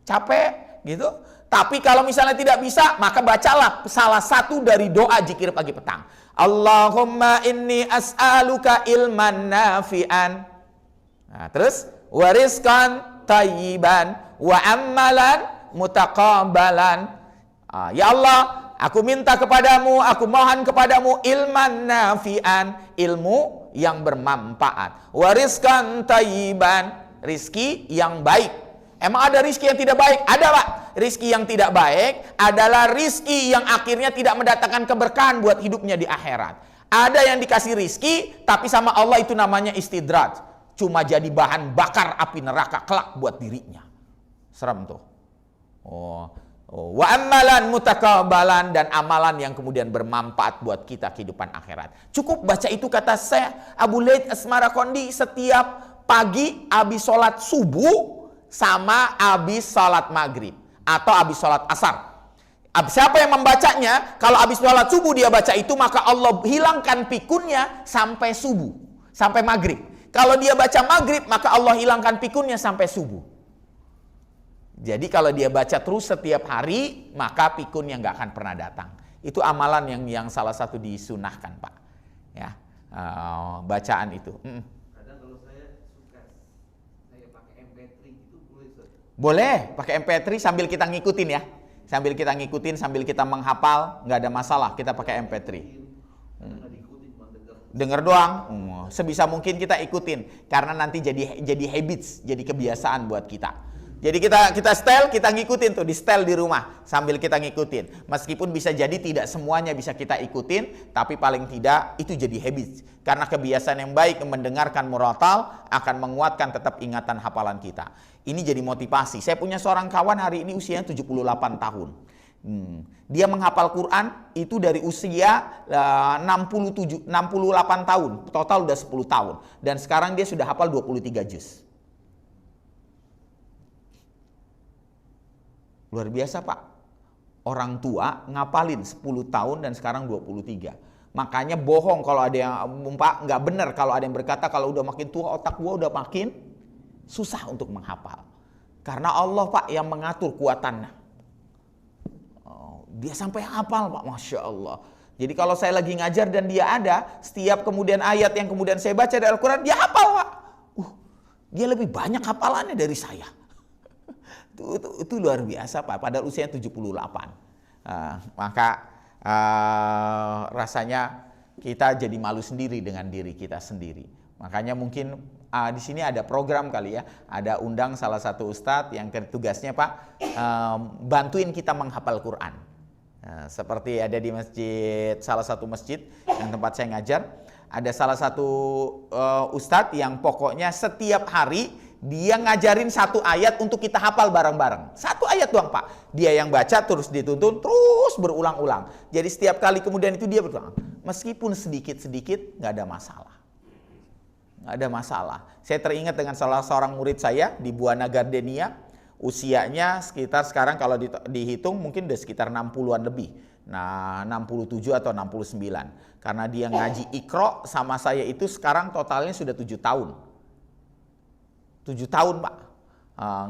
capek gitu. Tapi kalau misalnya tidak bisa, maka bacalah salah satu dari doa zikir pagi petang. Allahumma inni as'aluka ilman nafi'an. Nah, terus warizqan tayyiban wa amalan mutaqabbalan. Ya Allah, aku minta kepadamu, aku mohon kepadamu ilman nafi'an, ilmu yang bermanfaat. Warizqan tayyiban, rizki yang baik. Emang ada rizki yang tidak baik? Ada, Pak. Rizki yang tidak baik adalah rizki yang akhirnya tidak mendatangkan keberkahan buat hidupnya di akhirat. Ada yang dikasih rizki, tapi sama Allah itu namanya istidraj. Cuma jadi bahan bakar api neraka kelak buat dirinya. Serem tuh. Wa amalan mutaqabbalan, dan amalan yang kemudian bermanfaat buat kita kehidupan akhirat. Cukup baca itu, kata Syekh Abu Laith Asmaraqandi, setiap pagi habis sholat subuh sama habis sholat maghrib atau habis sholat asar. Siapa yang membacanya, kalau habis sholat subuh dia baca itu, maka Allah hilangkan pikunnya sampai subuh, sampai maghrib. Kalau dia baca maghrib, maka Allah hilangkan pikunnya sampai subuh. Jadi kalau dia baca terus setiap hari, maka pikunnya nggak akan pernah datang. Itu amalan yang salah satu disunahkan, Pak. Ya, bacaan itu. Kadang kalau saya suka, saya pakai MP3 itu boleh, Ustaz? Boleh, pakai MP3 sambil kita ngikutin ya. Sambil kita ngikutin, sambil kita menghafal, nggak ada masalah. Kita pakai MP3. Dengar doang. Sebisa mungkin kita ikutin, karena nanti jadi habits, jadi kebiasaan buat kita. Jadi kita setel, kita ngikutin tuh, di setel di rumah sambil kita ngikutin. Meskipun bisa jadi tidak semuanya bisa kita ikutin, tapi paling tidak itu jadi habit. Karena kebiasaan yang baik mendengarkan murattal akan menguatkan tetap ingatan hafalan kita. Ini jadi motivasi. Saya punya seorang kawan hari ini usianya 78 tahun. Dia menghafal Quran itu dari usia 68 tahun, total udah 10 tahun. Dan sekarang dia sudah hafal 23 juz. Luar biasa, Pak. Orang tua ngapalin 10 tahun dan sekarang 23. Makanya bohong kalau ada yang, Pak, nggak benar kalau ada yang berkata kalau udah makin tua otak gua udah makin susah untuk menghafal. Karena Allah, Pak, yang mengatur kuatannya. Dia sampai hafal, Pak, Masya Allah. Jadi kalau saya lagi ngajar dan dia ada, setiap kemudian ayat yang kemudian saya baca dari Al-Quran, dia hafal, Pak. Dia lebih banyak hafalannya dari saya. Itu luar biasa, Pak, padahal usianya 78. Maka rasanya kita jadi malu sendiri dengan diri kita sendiri. Makanya mungkin di sini ada program kali ya, ada undang salah satu ustadz yang tugasnya, Pak, bantuin kita menghafal Quran. Seperti ada di masjid, salah satu masjid yang tempat saya ngajar, ada salah satu ustadz yang pokoknya setiap hari dia ngajarin 1 ayat untuk kita hafal bareng-bareng. 1 ayat doang, Pak. Dia yang baca terus dituntun terus berulang-ulang. Jadi setiap kali kemudian itu dia berulang. Meskipun sedikit-sedikit nggak ada masalah. Nggak ada masalah. Saya teringat dengan salah seorang murid saya di Buana Gardenia. Usianya sekitar sekarang kalau dihitung mungkin udah sekitar 60-an lebih. Nah, 67 atau 69. Karena dia ngaji Iqra sama saya itu sekarang totalnya sudah 7 tahun. 7 tahun Pak,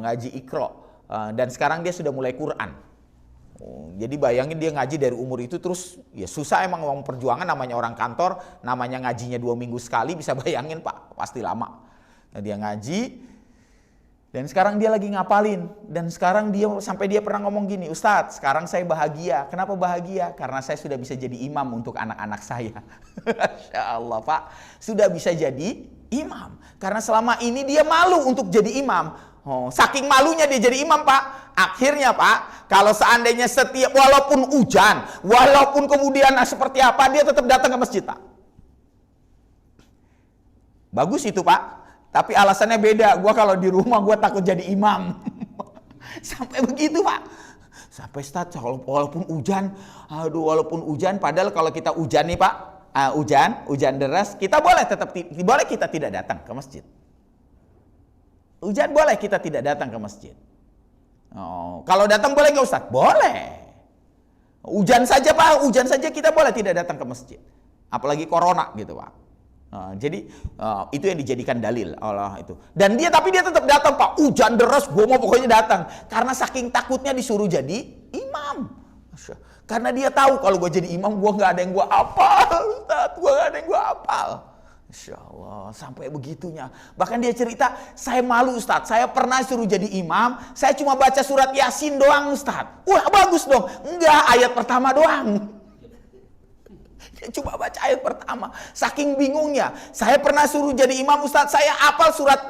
ngaji Iqra. Dan sekarang dia sudah mulai Quran. Jadi bayangin dia ngaji dari umur itu terus, ya susah emang ngomong perjuangan, namanya orang kantor, namanya ngajinya 2 minggu sekali, bisa bayangin Pak, pasti lama. Nah, dia ngaji, dan sekarang dia lagi ngapalin. Dan sekarang dia sampai dia pernah ngomong gini, Ustadz, sekarang saya bahagia. Kenapa bahagia? Karena saya sudah bisa jadi imam untuk anak-anak saya. Masya Allah Pak, sudah bisa jadi imam. Karena selama ini dia malu untuk jadi imam. Saking malunya dia jadi imam Pak. Akhirnya Pak, kalau seandainya setiap, walaupun hujan, walaupun kemudian seperti apa, dia tetap datang ke masjid Pak. Bagus itu Pak. Tapi alasannya beda, gue kalau di rumah gue takut jadi imam. Sampai begitu Pak. Sampai Ustadz, walaupun hujan, walaupun hujan, padahal kalau kita hujan nih Pak, hujan deras, kita boleh kita tidak datang ke masjid. Hujan boleh kita tidak datang ke masjid. Kalau datang boleh nggak Ustadz? Boleh. Hujan saja Pak, hujan saja kita boleh tidak datang ke masjid. Apalagi corona gitu Pak. Jadi itu yang dijadikan dalil Allah itu. Dan tapi dia tetap datang Pak. Hujan deras, gue mau pokoknya datang. Karena saking takutnya disuruh jadi imam. Karena dia tahu kalau gue jadi imam, gue nggak ada yang gue hafal, Ustaz. Gue nggak ada yang gue hafal. Masya Allah, sampai begitunya. Bahkan dia cerita, saya malu Ustaz. Saya pernah suruh jadi imam, saya cuma baca surat Yasin doang Ustaz. Wah bagus dong. Enggak, ayat pertama doang. Dia cuma baca ayat pertama. Saking bingungnya. Saya pernah suruh jadi imam Ustaz. Saya hafal surat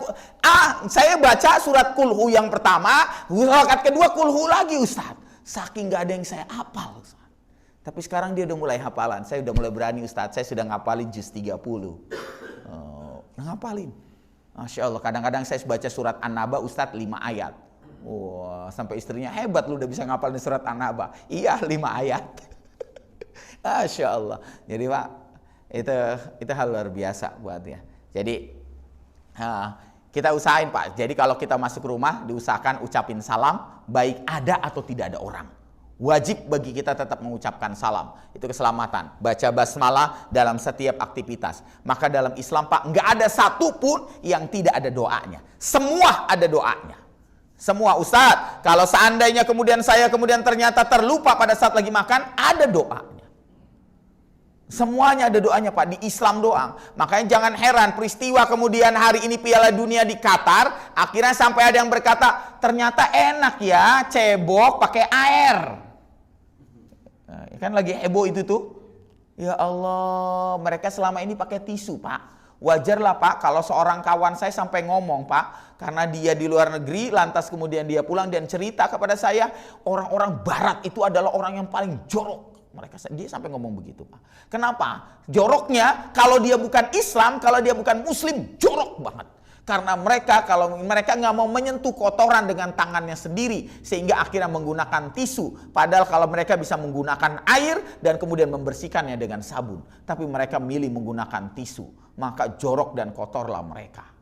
saya baca surat kulhu yang pertama. Rakaat kedua kulhu lagi Ustaz. Saking gak ada yang saya hafal Ustaz. Tapi sekarang dia udah mulai hafalan. Saya udah mulai berani Ustaz. Saya sudah ngapalin juz 30. Ngapalin. Masya Allah. Kadang-kadang saya baca surat An-Naba Ustaz 5 ayat. Wah, sampai istrinya, hebat lu udah bisa ngapalin surat An-Naba. Iya 5 ayat. Masya Allah. Jadi Pak, itu hal luar biasa buat dia. Jadi kita usahain Pak. Jadi kalau kita masuk rumah, diusahakan ucapin salam, baik ada atau tidak ada orang. Wajib bagi kita tetap mengucapkan salam. Itu keselamatan. Baca basmalah dalam setiap aktivitas. Maka dalam Islam Pak, nggak ada satupun yang tidak ada doanya. Semua ada doanya. Semua Ustadz, kalau seandainya kemudian saya ternyata terlupa pada saat lagi makan, ada doanya. Semuanya ada doanya Pak, di Islam doang. Makanya jangan heran peristiwa kemudian hari ini Piala Dunia di Qatar, akhirnya sampai ada yang berkata, ternyata enak ya cebok pakai air. Nah, kan lagi heboh itu tuh. Ya Allah, mereka selama ini pakai tisu Pak. Wajarlah Pak kalau seorang kawan saya sampai ngomong Pak, karena dia di luar negeri, lantas kemudian dia pulang dan cerita kepada saya, orang-orang barat itu adalah orang yang paling jorok. Dia sampai ngomong begitu Pak. Kenapa? Joroknya kalau dia bukan Islam, kalau dia bukan Muslim, jorok banget. Karena kalau mereka nggak mau menyentuh kotoran dengan tangannya sendiri, sehingga akhirnya menggunakan tisu. Padahal kalau mereka bisa menggunakan air dan kemudian membersihkannya dengan sabun, tapi mereka milih menggunakan tisu, maka jorok dan kotorlah mereka.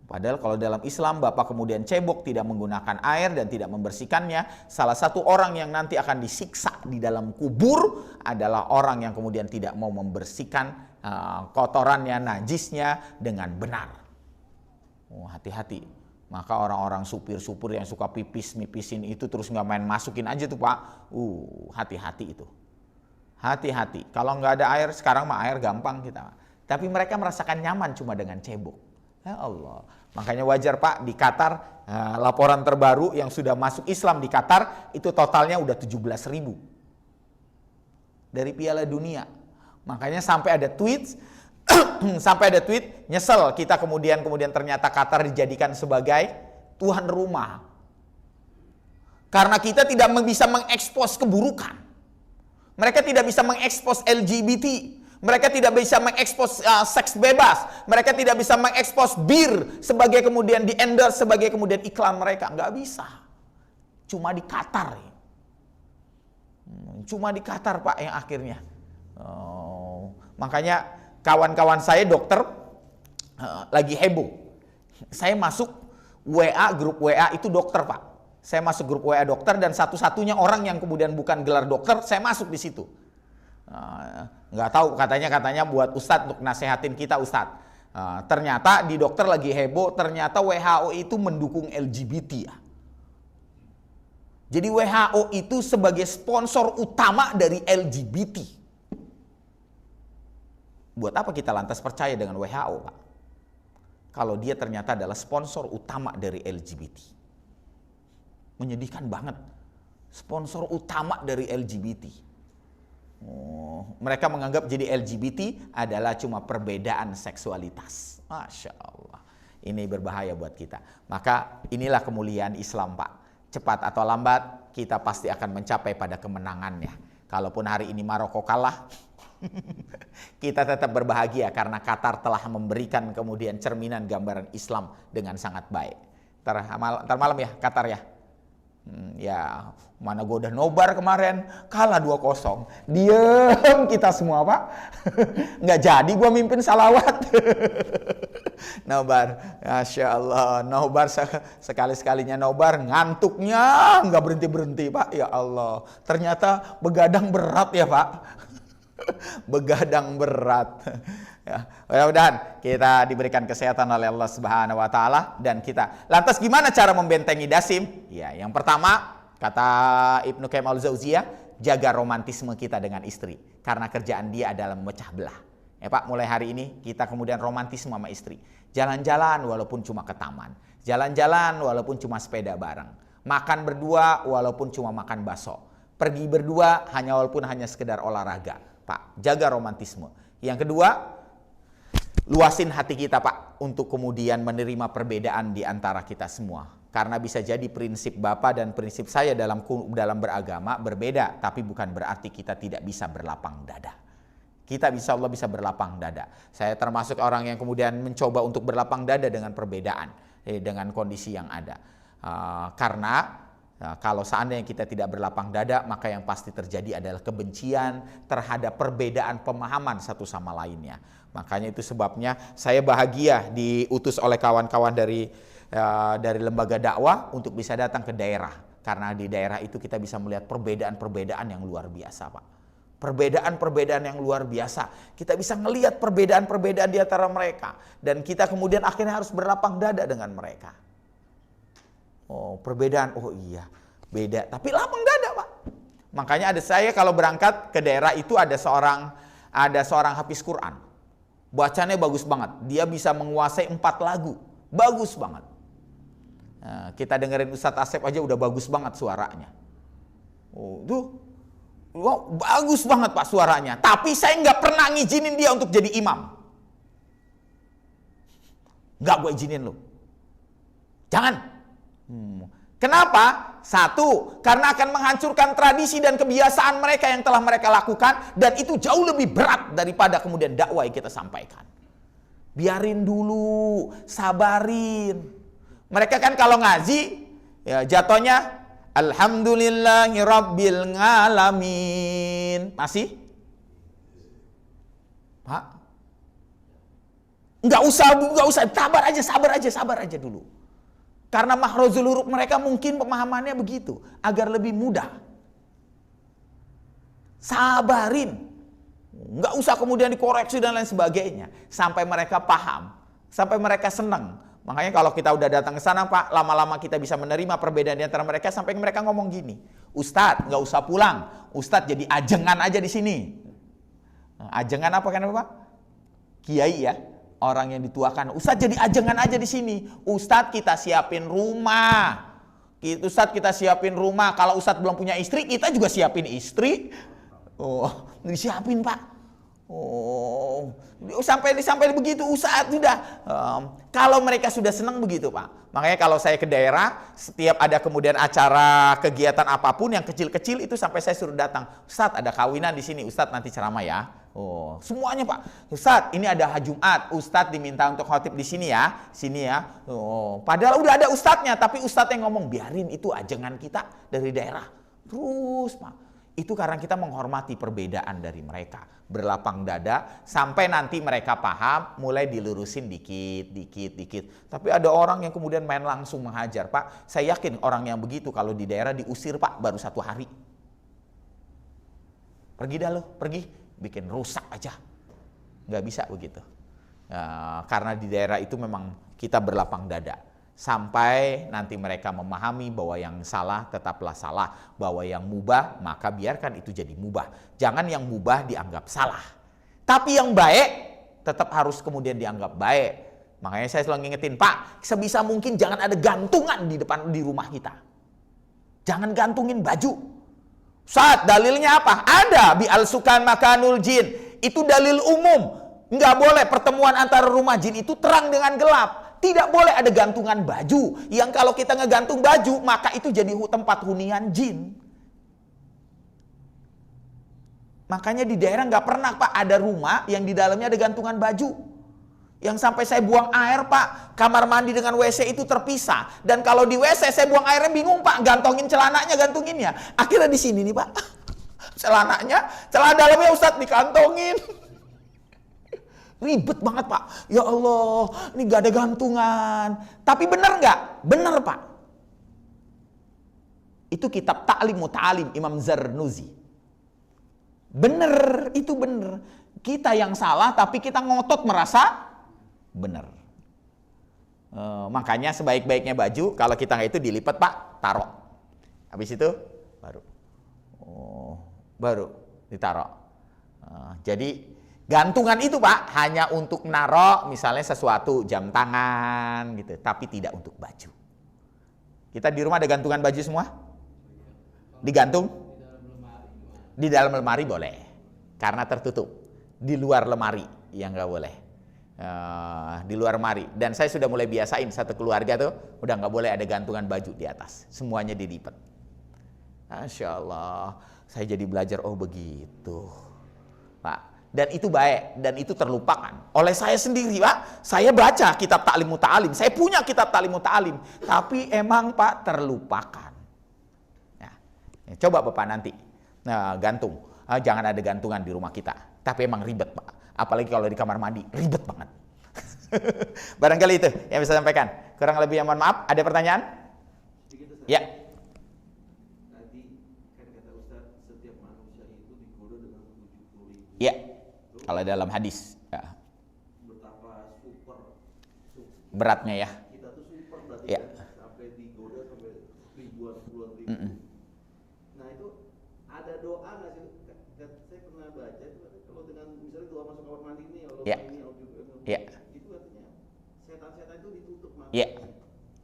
Padahal kalau dalam Islam Bapak kemudian cebok tidak menggunakan air dan tidak membersihkannya, salah satu orang yang nanti akan disiksa di dalam kubur adalah orang yang kemudian tidak mau membersihkan kotorannya, najisnya dengan benar. Hati-hati. Maka orang-orang supir-supir yang suka pipis-mipisin itu terus nggak main masukin aja tuh Pak. Hati-hati itu. Hati-hati. Kalau nggak ada air, sekarang mah air gampang kita. Tapi mereka merasakan nyaman cuma dengan cebok. Ya Allah. Makanya wajar Pak di Qatar, laporan terbaru yang sudah masuk Islam di Qatar itu totalnya udah 17.000 dari Piala Dunia. Makanya sampai ada tweet nyesel kita kemudian ternyata Qatar dijadikan sebagai tuan rumah. Karena kita tidak bisa mengekspos keburukan. Mereka tidak bisa mengekspos LGBT. Mereka tidak bisa mengekspos seks bebas. Mereka tidak bisa mengekspos bir sebagai kemudian di-endorse sebagai kemudian iklan mereka. Nggak bisa. Cuma di Qatar. Cuma di Qatar Pak yang akhirnya. Makanya kawan-kawan saya dokter lagi heboh. Saya masuk grup WA itu dokter Pak. Saya masuk grup WA dokter dan satu-satunya orang yang kemudian bukan gelar dokter, saya masuk di situ. Nggak tahu katanya buat Ustadz untuk nasehatin kita Ustadz. Ternyata di dokter lagi heboh, ternyata WHO itu mendukung LGBT ya. Jadi WHO itu sebagai sponsor utama dari LGBT. Buat apa kita lantas percaya dengan WHO, Pak? Kalau dia ternyata adalah sponsor utama dari LGBT. Menyedihkan banget. Sponsor utama dari LGBT. Mereka menganggap jadi LGBT adalah cuma perbedaan seksualitas. Masya Allah. Ini berbahaya buat kita. Maka inilah kemuliaan Islam, Pak. Cepat atau lambat kita pasti akan mencapai pada kemenangannya. Kalaupun hari ini Maroko kalah, kita tetap berbahagia karena Qatar telah memberikan kemudian cerminan gambaran Islam dengan sangat baik. Ntar malam ya Qatar ya. Ya mana gue udah nobar kemarin, kalah 2-0. Diem kita semua, Pak. Nggak jadi gue mimpin salawat. Nobar, Masya Allah, nobar sekali-sekalinya nobar, ngantuknya nggak berhenti-berhenti, Pak. Ya Allah, ternyata begadang berat ya, Pak. Begadang berat. Ya, mudah-mudahan kita diberikan kesehatan oleh Allah Subhanahu wa taala dan kita. Lantas gimana cara membentengi Dasim? Ya, yang pertama kata Ibnu Qayyim al-Jauziyah, jaga romantisme kita dengan istri karena kerjaan dia adalah memecah belah. Ya Pak, mulai hari ini kita kemudian romantisme sama istri. Jalan-jalan walaupun cuma ke taman, jalan-jalan walaupun cuma sepeda bareng, makan berdua walaupun cuma makan bakso, pergi berdua walaupun hanya sekedar olahraga. Pak, jaga romantisme. Yang kedua, luasin hati kita, Pak, untuk kemudian menerima perbedaan di antara kita semua. Karena bisa jadi prinsip Bapak dan prinsip saya dalam beragama berbeda, tapi bukan berarti kita tidak bisa berlapang dada. Kita Allah bisa berlapang dada. Saya termasuk orang yang kemudian mencoba untuk berlapang dada dengan perbedaan, dengan kondisi yang ada. Karena kalau seandainya kita tidak berlapang dada, maka yang pasti terjadi adalah kebencian terhadap perbedaan pemahaman satu sama lainnya. Makanya itu sebabnya saya bahagia diutus oleh kawan-kawan dari lembaga dakwah untuk bisa datang ke daerah. Karena di daerah itu kita bisa melihat perbedaan-perbedaan yang luar biasa, Pak. Perbedaan-perbedaan yang luar biasa. Kita bisa melihat perbedaan-perbedaan di antara mereka. Dan kita kemudian akhirnya harus berlapang dada dengan mereka. Oh, perbedaan, oh iya, beda. Tapi lapang dada, Pak. Makanya ada saya kalau berangkat ke daerah itu ada seorang hafiz Quran. Bacanya bagus banget. Dia bisa menguasai 4 lagu. Bagus banget. Nah, kita dengerin Ustadz Asep aja udah bagus banget suaranya. Oh, tuh. Wow, bagus banget Pak suaranya. Tapi saya nggak pernah ngizinin dia untuk jadi imam. Nggak gue izinin lo. Jangan. Kenapa? Satu, karena akan menghancurkan tradisi dan kebiasaan mereka yang telah mereka lakukan. Dan itu jauh lebih berat daripada kemudian dakwah yang kita sampaikan. Biarin dulu, sabarin. Mereka kan kalau ngaji, ya jatuhnya Alhamdulillahi Rabbil Ngalamin. Masih? Pak? Enggak usah. Sabar aja dulu. Karena makhrajul huruf mereka mungkin pemahamannya begitu. Agar lebih mudah. Sabarin. Enggak usah kemudian dikoreksi dan lain sebagainya. Sampai mereka paham. Sampai mereka senang. Makanya kalau kita udah datang ke sana Pak, lama-lama kita bisa menerima perbedaan di antara mereka sampai mereka ngomong gini, Ustadz nggak usah pulang, Ustadz jadi ajengan aja di sini. Ajengan apa kan Pak? Kiai ya, orang yang dituakan. Ustadz jadi ajengan aja di sini. Ustadz kita siapin rumah. Ustadz kita siapin rumah. Kalau Ustadz belum punya istri, kita juga siapin istri. Oh, disiapin Pak. Oh, sampai begitu Ustadz sudah. Kalau mereka sudah senang begitu Pak. Makanya kalau saya ke daerah, setiap ada kemudian acara kegiatan apapun yang kecil-kecil itu sampai saya suruh datang. Ustadz ada kawinan di sini, Ustadz nanti ceramah ya. Oh, semuanya Pak. Ustadz ini ada Jumat, Ustadz diminta untuk khotib di sini ya, Oh, padahal udah ada ustadznya, tapi ustadz yang ngomong biarin itu ajengan kita dari daerah. Terus Pak. Itu karena kita menghormati perbedaan dari mereka. Berlapang dada sampai nanti mereka paham, mulai dilurusin dikit. Tapi ada orang yang kemudian main langsung menghajar. Pak, saya yakin orang yang begitu kalau di daerah diusir Pak baru 1 hari. Pergi dah lo, pergi. Bikin rusak aja. Nggak bisa begitu. Karena di daerah itu memang kita berlapang dada. Sampai nanti mereka memahami bahwa yang salah tetaplah salah. Bahwa yang mubah maka biarkan itu jadi mubah. Jangan yang mubah dianggap salah. Tapi yang baik tetap harus kemudian dianggap baik. Makanya saya selalu ngingetin, Pak, sebisa mungkin jangan ada gantungan di rumah kita. Jangan gantungin baju. Ustaz, dalilnya apa? Ada bi al-sukan makanul jin. Itu dalil umum. Nggak boleh pertemuan antara rumah jin itu terang dengan gelap. Tidak boleh ada gantungan baju. Yang kalau kita ngegantung baju, maka itu jadi tempat hunian jin. Makanya di daerah nggak pernah, Pak, ada rumah yang di dalamnya ada gantungan baju. Yang sampai saya buang air, Pak, kamar mandi dengan WC itu terpisah. Dan kalau di WC saya buang airnya bingung, Pak, gantongin celananya, gantunginnya. Akhirnya di sini nih, Pak, celana dalamnya Ustadz dikantongin. Ribet banget, Pak. Ya Allah, ini gak ada gantungan. Tapi benar nggak? Benar, Pak. Itu kitab Ta'lim Muta'alim Imam Zarnuzi. Benar, itu benar. Kita yang salah tapi kita ngotot merasa benar. Makanya sebaik-baiknya baju kalau kita nggak itu dilipat, Pak, taruh. Habis itu baru ditaruh. Jadi gantungan itu, Pak, hanya untuk naruh misalnya sesuatu, jam tangan gitu, tapi tidak untuk baju. Kita di rumah ada gantungan baju semua? Digantung? Di dalam lemari boleh, karena tertutup. Di luar lemari yang nggak boleh. Di luar lemari. Dan saya sudah mulai biasain satu keluarga tuh udah nggak boleh ada gantungan baju di atas, semuanya dilipat. Masya Allah, saya jadi belajar, oh begitu, Pak. Dan itu baik, dan itu terlupakan oleh saya sendiri, Pak. Saya baca kitab Ta'lim Muta'alim, saya punya kitab Ta'lim Muta'alim, tapi emang, Pak, terlupakan. Nah, coba Bapak nanti gantung, jangan ada gantungan di rumah kita. Tapi emang ribet, Pak. Apalagi kalau di kamar mandi, ribet banget. Barangkali itu yang bisa saya sampaikan. Kurang lebih yang mohon maaf. Ada pertanyaan? Ya. Tadi kan kata Ustaz, setiap manusia itu digoda dengan 70.000. Ya. Kalau dalam hadis. Ya. Betapa super Beratnya ya. kita tuh super berarti Ya. kan? Sampai digoda sampai ribuan puluhan ribu. Nah itu ada doa nggak sih? Saya pernah baca itu kalau dengan misalnya doa masuk kamar mandi nih, Allah Ya. ini Ya. itu artinya setan-setan itu ditutup mata. Iya.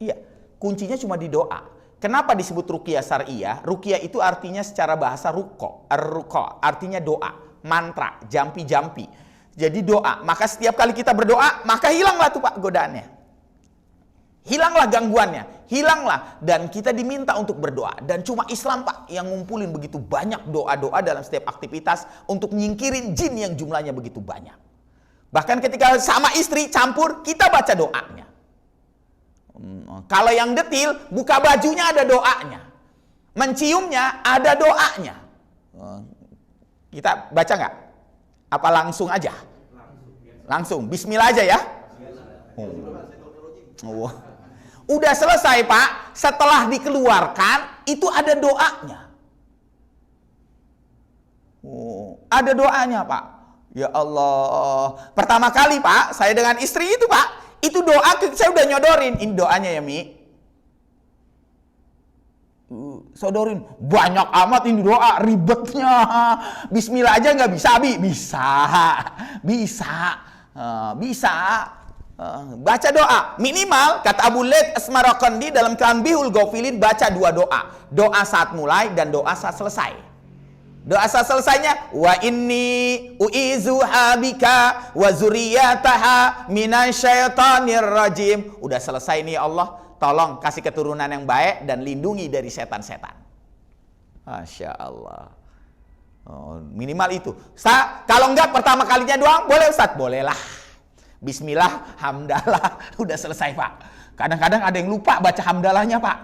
Iya. Kuncinya cuma di doa. Kenapa disebut ruqyah syariah? Ruqyah itu artinya secara bahasa ruqa. Ar-ruqa artinya doa, mantra, jampi-jampi. Jadi doa. Maka setiap kali kita berdoa, maka hilanglah tuh, Pak, godaannya. Hilanglah gangguannya, hilanglah. Dan kita diminta untuk berdoa. Dan cuma Islam, Pak, yang ngumpulin begitu banyak doa-doa dalam setiap aktivitas untuk nyingkirin jin yang jumlahnya begitu banyak. Bahkan ketika sama istri campur, kita baca doanya. Kalau yang detil, buka bajunya ada doanya. Menciumnya ada doanya. Kita baca nggak? Apa langsung aja? Langsung. Bismillah aja ya? Oh. Udah selesai, Pak. Setelah dikeluarkan, itu ada doanya. Ada doanya, Pak. Ya Allah. Pertama kali, Pak, saya dengan istri itu, Pak, itu doa saya udah nyodorin. Ini doanya ya, Mi. Sodorin. Banyak amat ini doa, ribetnya. Bismillah aja nggak bisa, Bi? Bisa. Bisa. Baca doa. Minimal, kata Abu Laith Asmaraqandi dalam Tanbihul Ghafilin, baca 2 doa. Doa saat mulai dan doa saat selesai. Doa saat selesainya, wa inni u'izuha bika wa zuriyataha minasyaitonir rajim. Udah selesai nih, Allah, tolong kasih keturunan yang baik dan lindungi dari setan-setan. Masya Allah. Minimal itu. Kalau enggak pertama kalinya doang, boleh Ustaz? Boleh lah. Bismillah, hamdalah. Udah selesai, Pak. Kadang-kadang ada yang lupa baca hamdalahnya, Pak.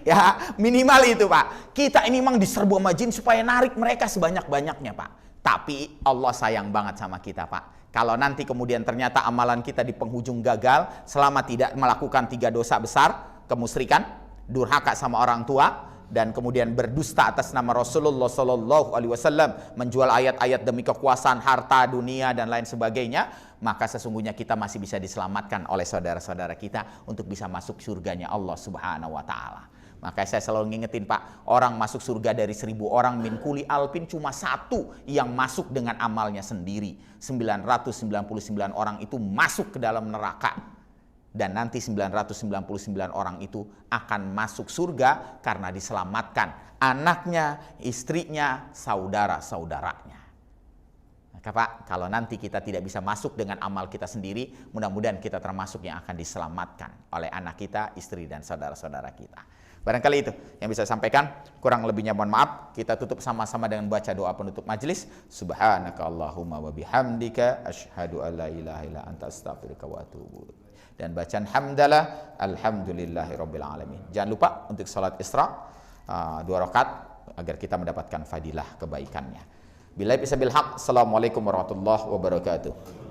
Ya, minimal itu, Pak. Kita ini memang diserbu sama jin supaya narik mereka sebanyak-banyaknya, Pak. Tapi Allah sayang banget sama kita, Pak. Kalau nanti kemudian ternyata amalan kita di penghujung gagal selama tidak melakukan 3 dosa besar, kemusyrikan, durhaka sama orang tua, dan kemudian berdusta atas nama Rasulullah Sallallahu Alaihi Wasallam, menjual ayat-ayat demi kekuasaan harta dunia dan lain sebagainya, maka sesungguhnya kita masih bisa diselamatkan oleh saudara-saudara kita untuk bisa masuk surganya Allah Subhanahu Wa Taala. Maka saya selalu ngingetin Pak, orang masuk surga dari 1000 orang min kuli alpin cuma 1 yang masuk dengan amalnya sendiri. 999 orang itu masuk ke dalam neraka. Dan nanti 999 orang itu akan masuk surga karena diselamatkan anaknya, istrinya, saudara-saudaranya. Maka Pak, kalau nanti kita tidak bisa masuk dengan amal kita sendiri, mudah-mudahan kita termasuk yang akan diselamatkan oleh anak kita, istri, dan saudara-saudara kita. Barangkali itu yang bisa saya sampaikan. Kurang lebihnya mohon maaf. Kita tutup sama-sama dengan baca doa penutup majelis. Subhanaka Allahumma wa bihamdika asyhadu an la ilaha illa anta astaghfiruka wa atubu ilaik. Dan bacaan hamdalah alhamdulillahirabbil alamin. Jangan lupa untuk salat Isra 2 rakaat agar kita mendapatkan fadilah kebaikannya. Billahi bisabil haq. Assalamualaikum warahmatullahi wabarakatuh.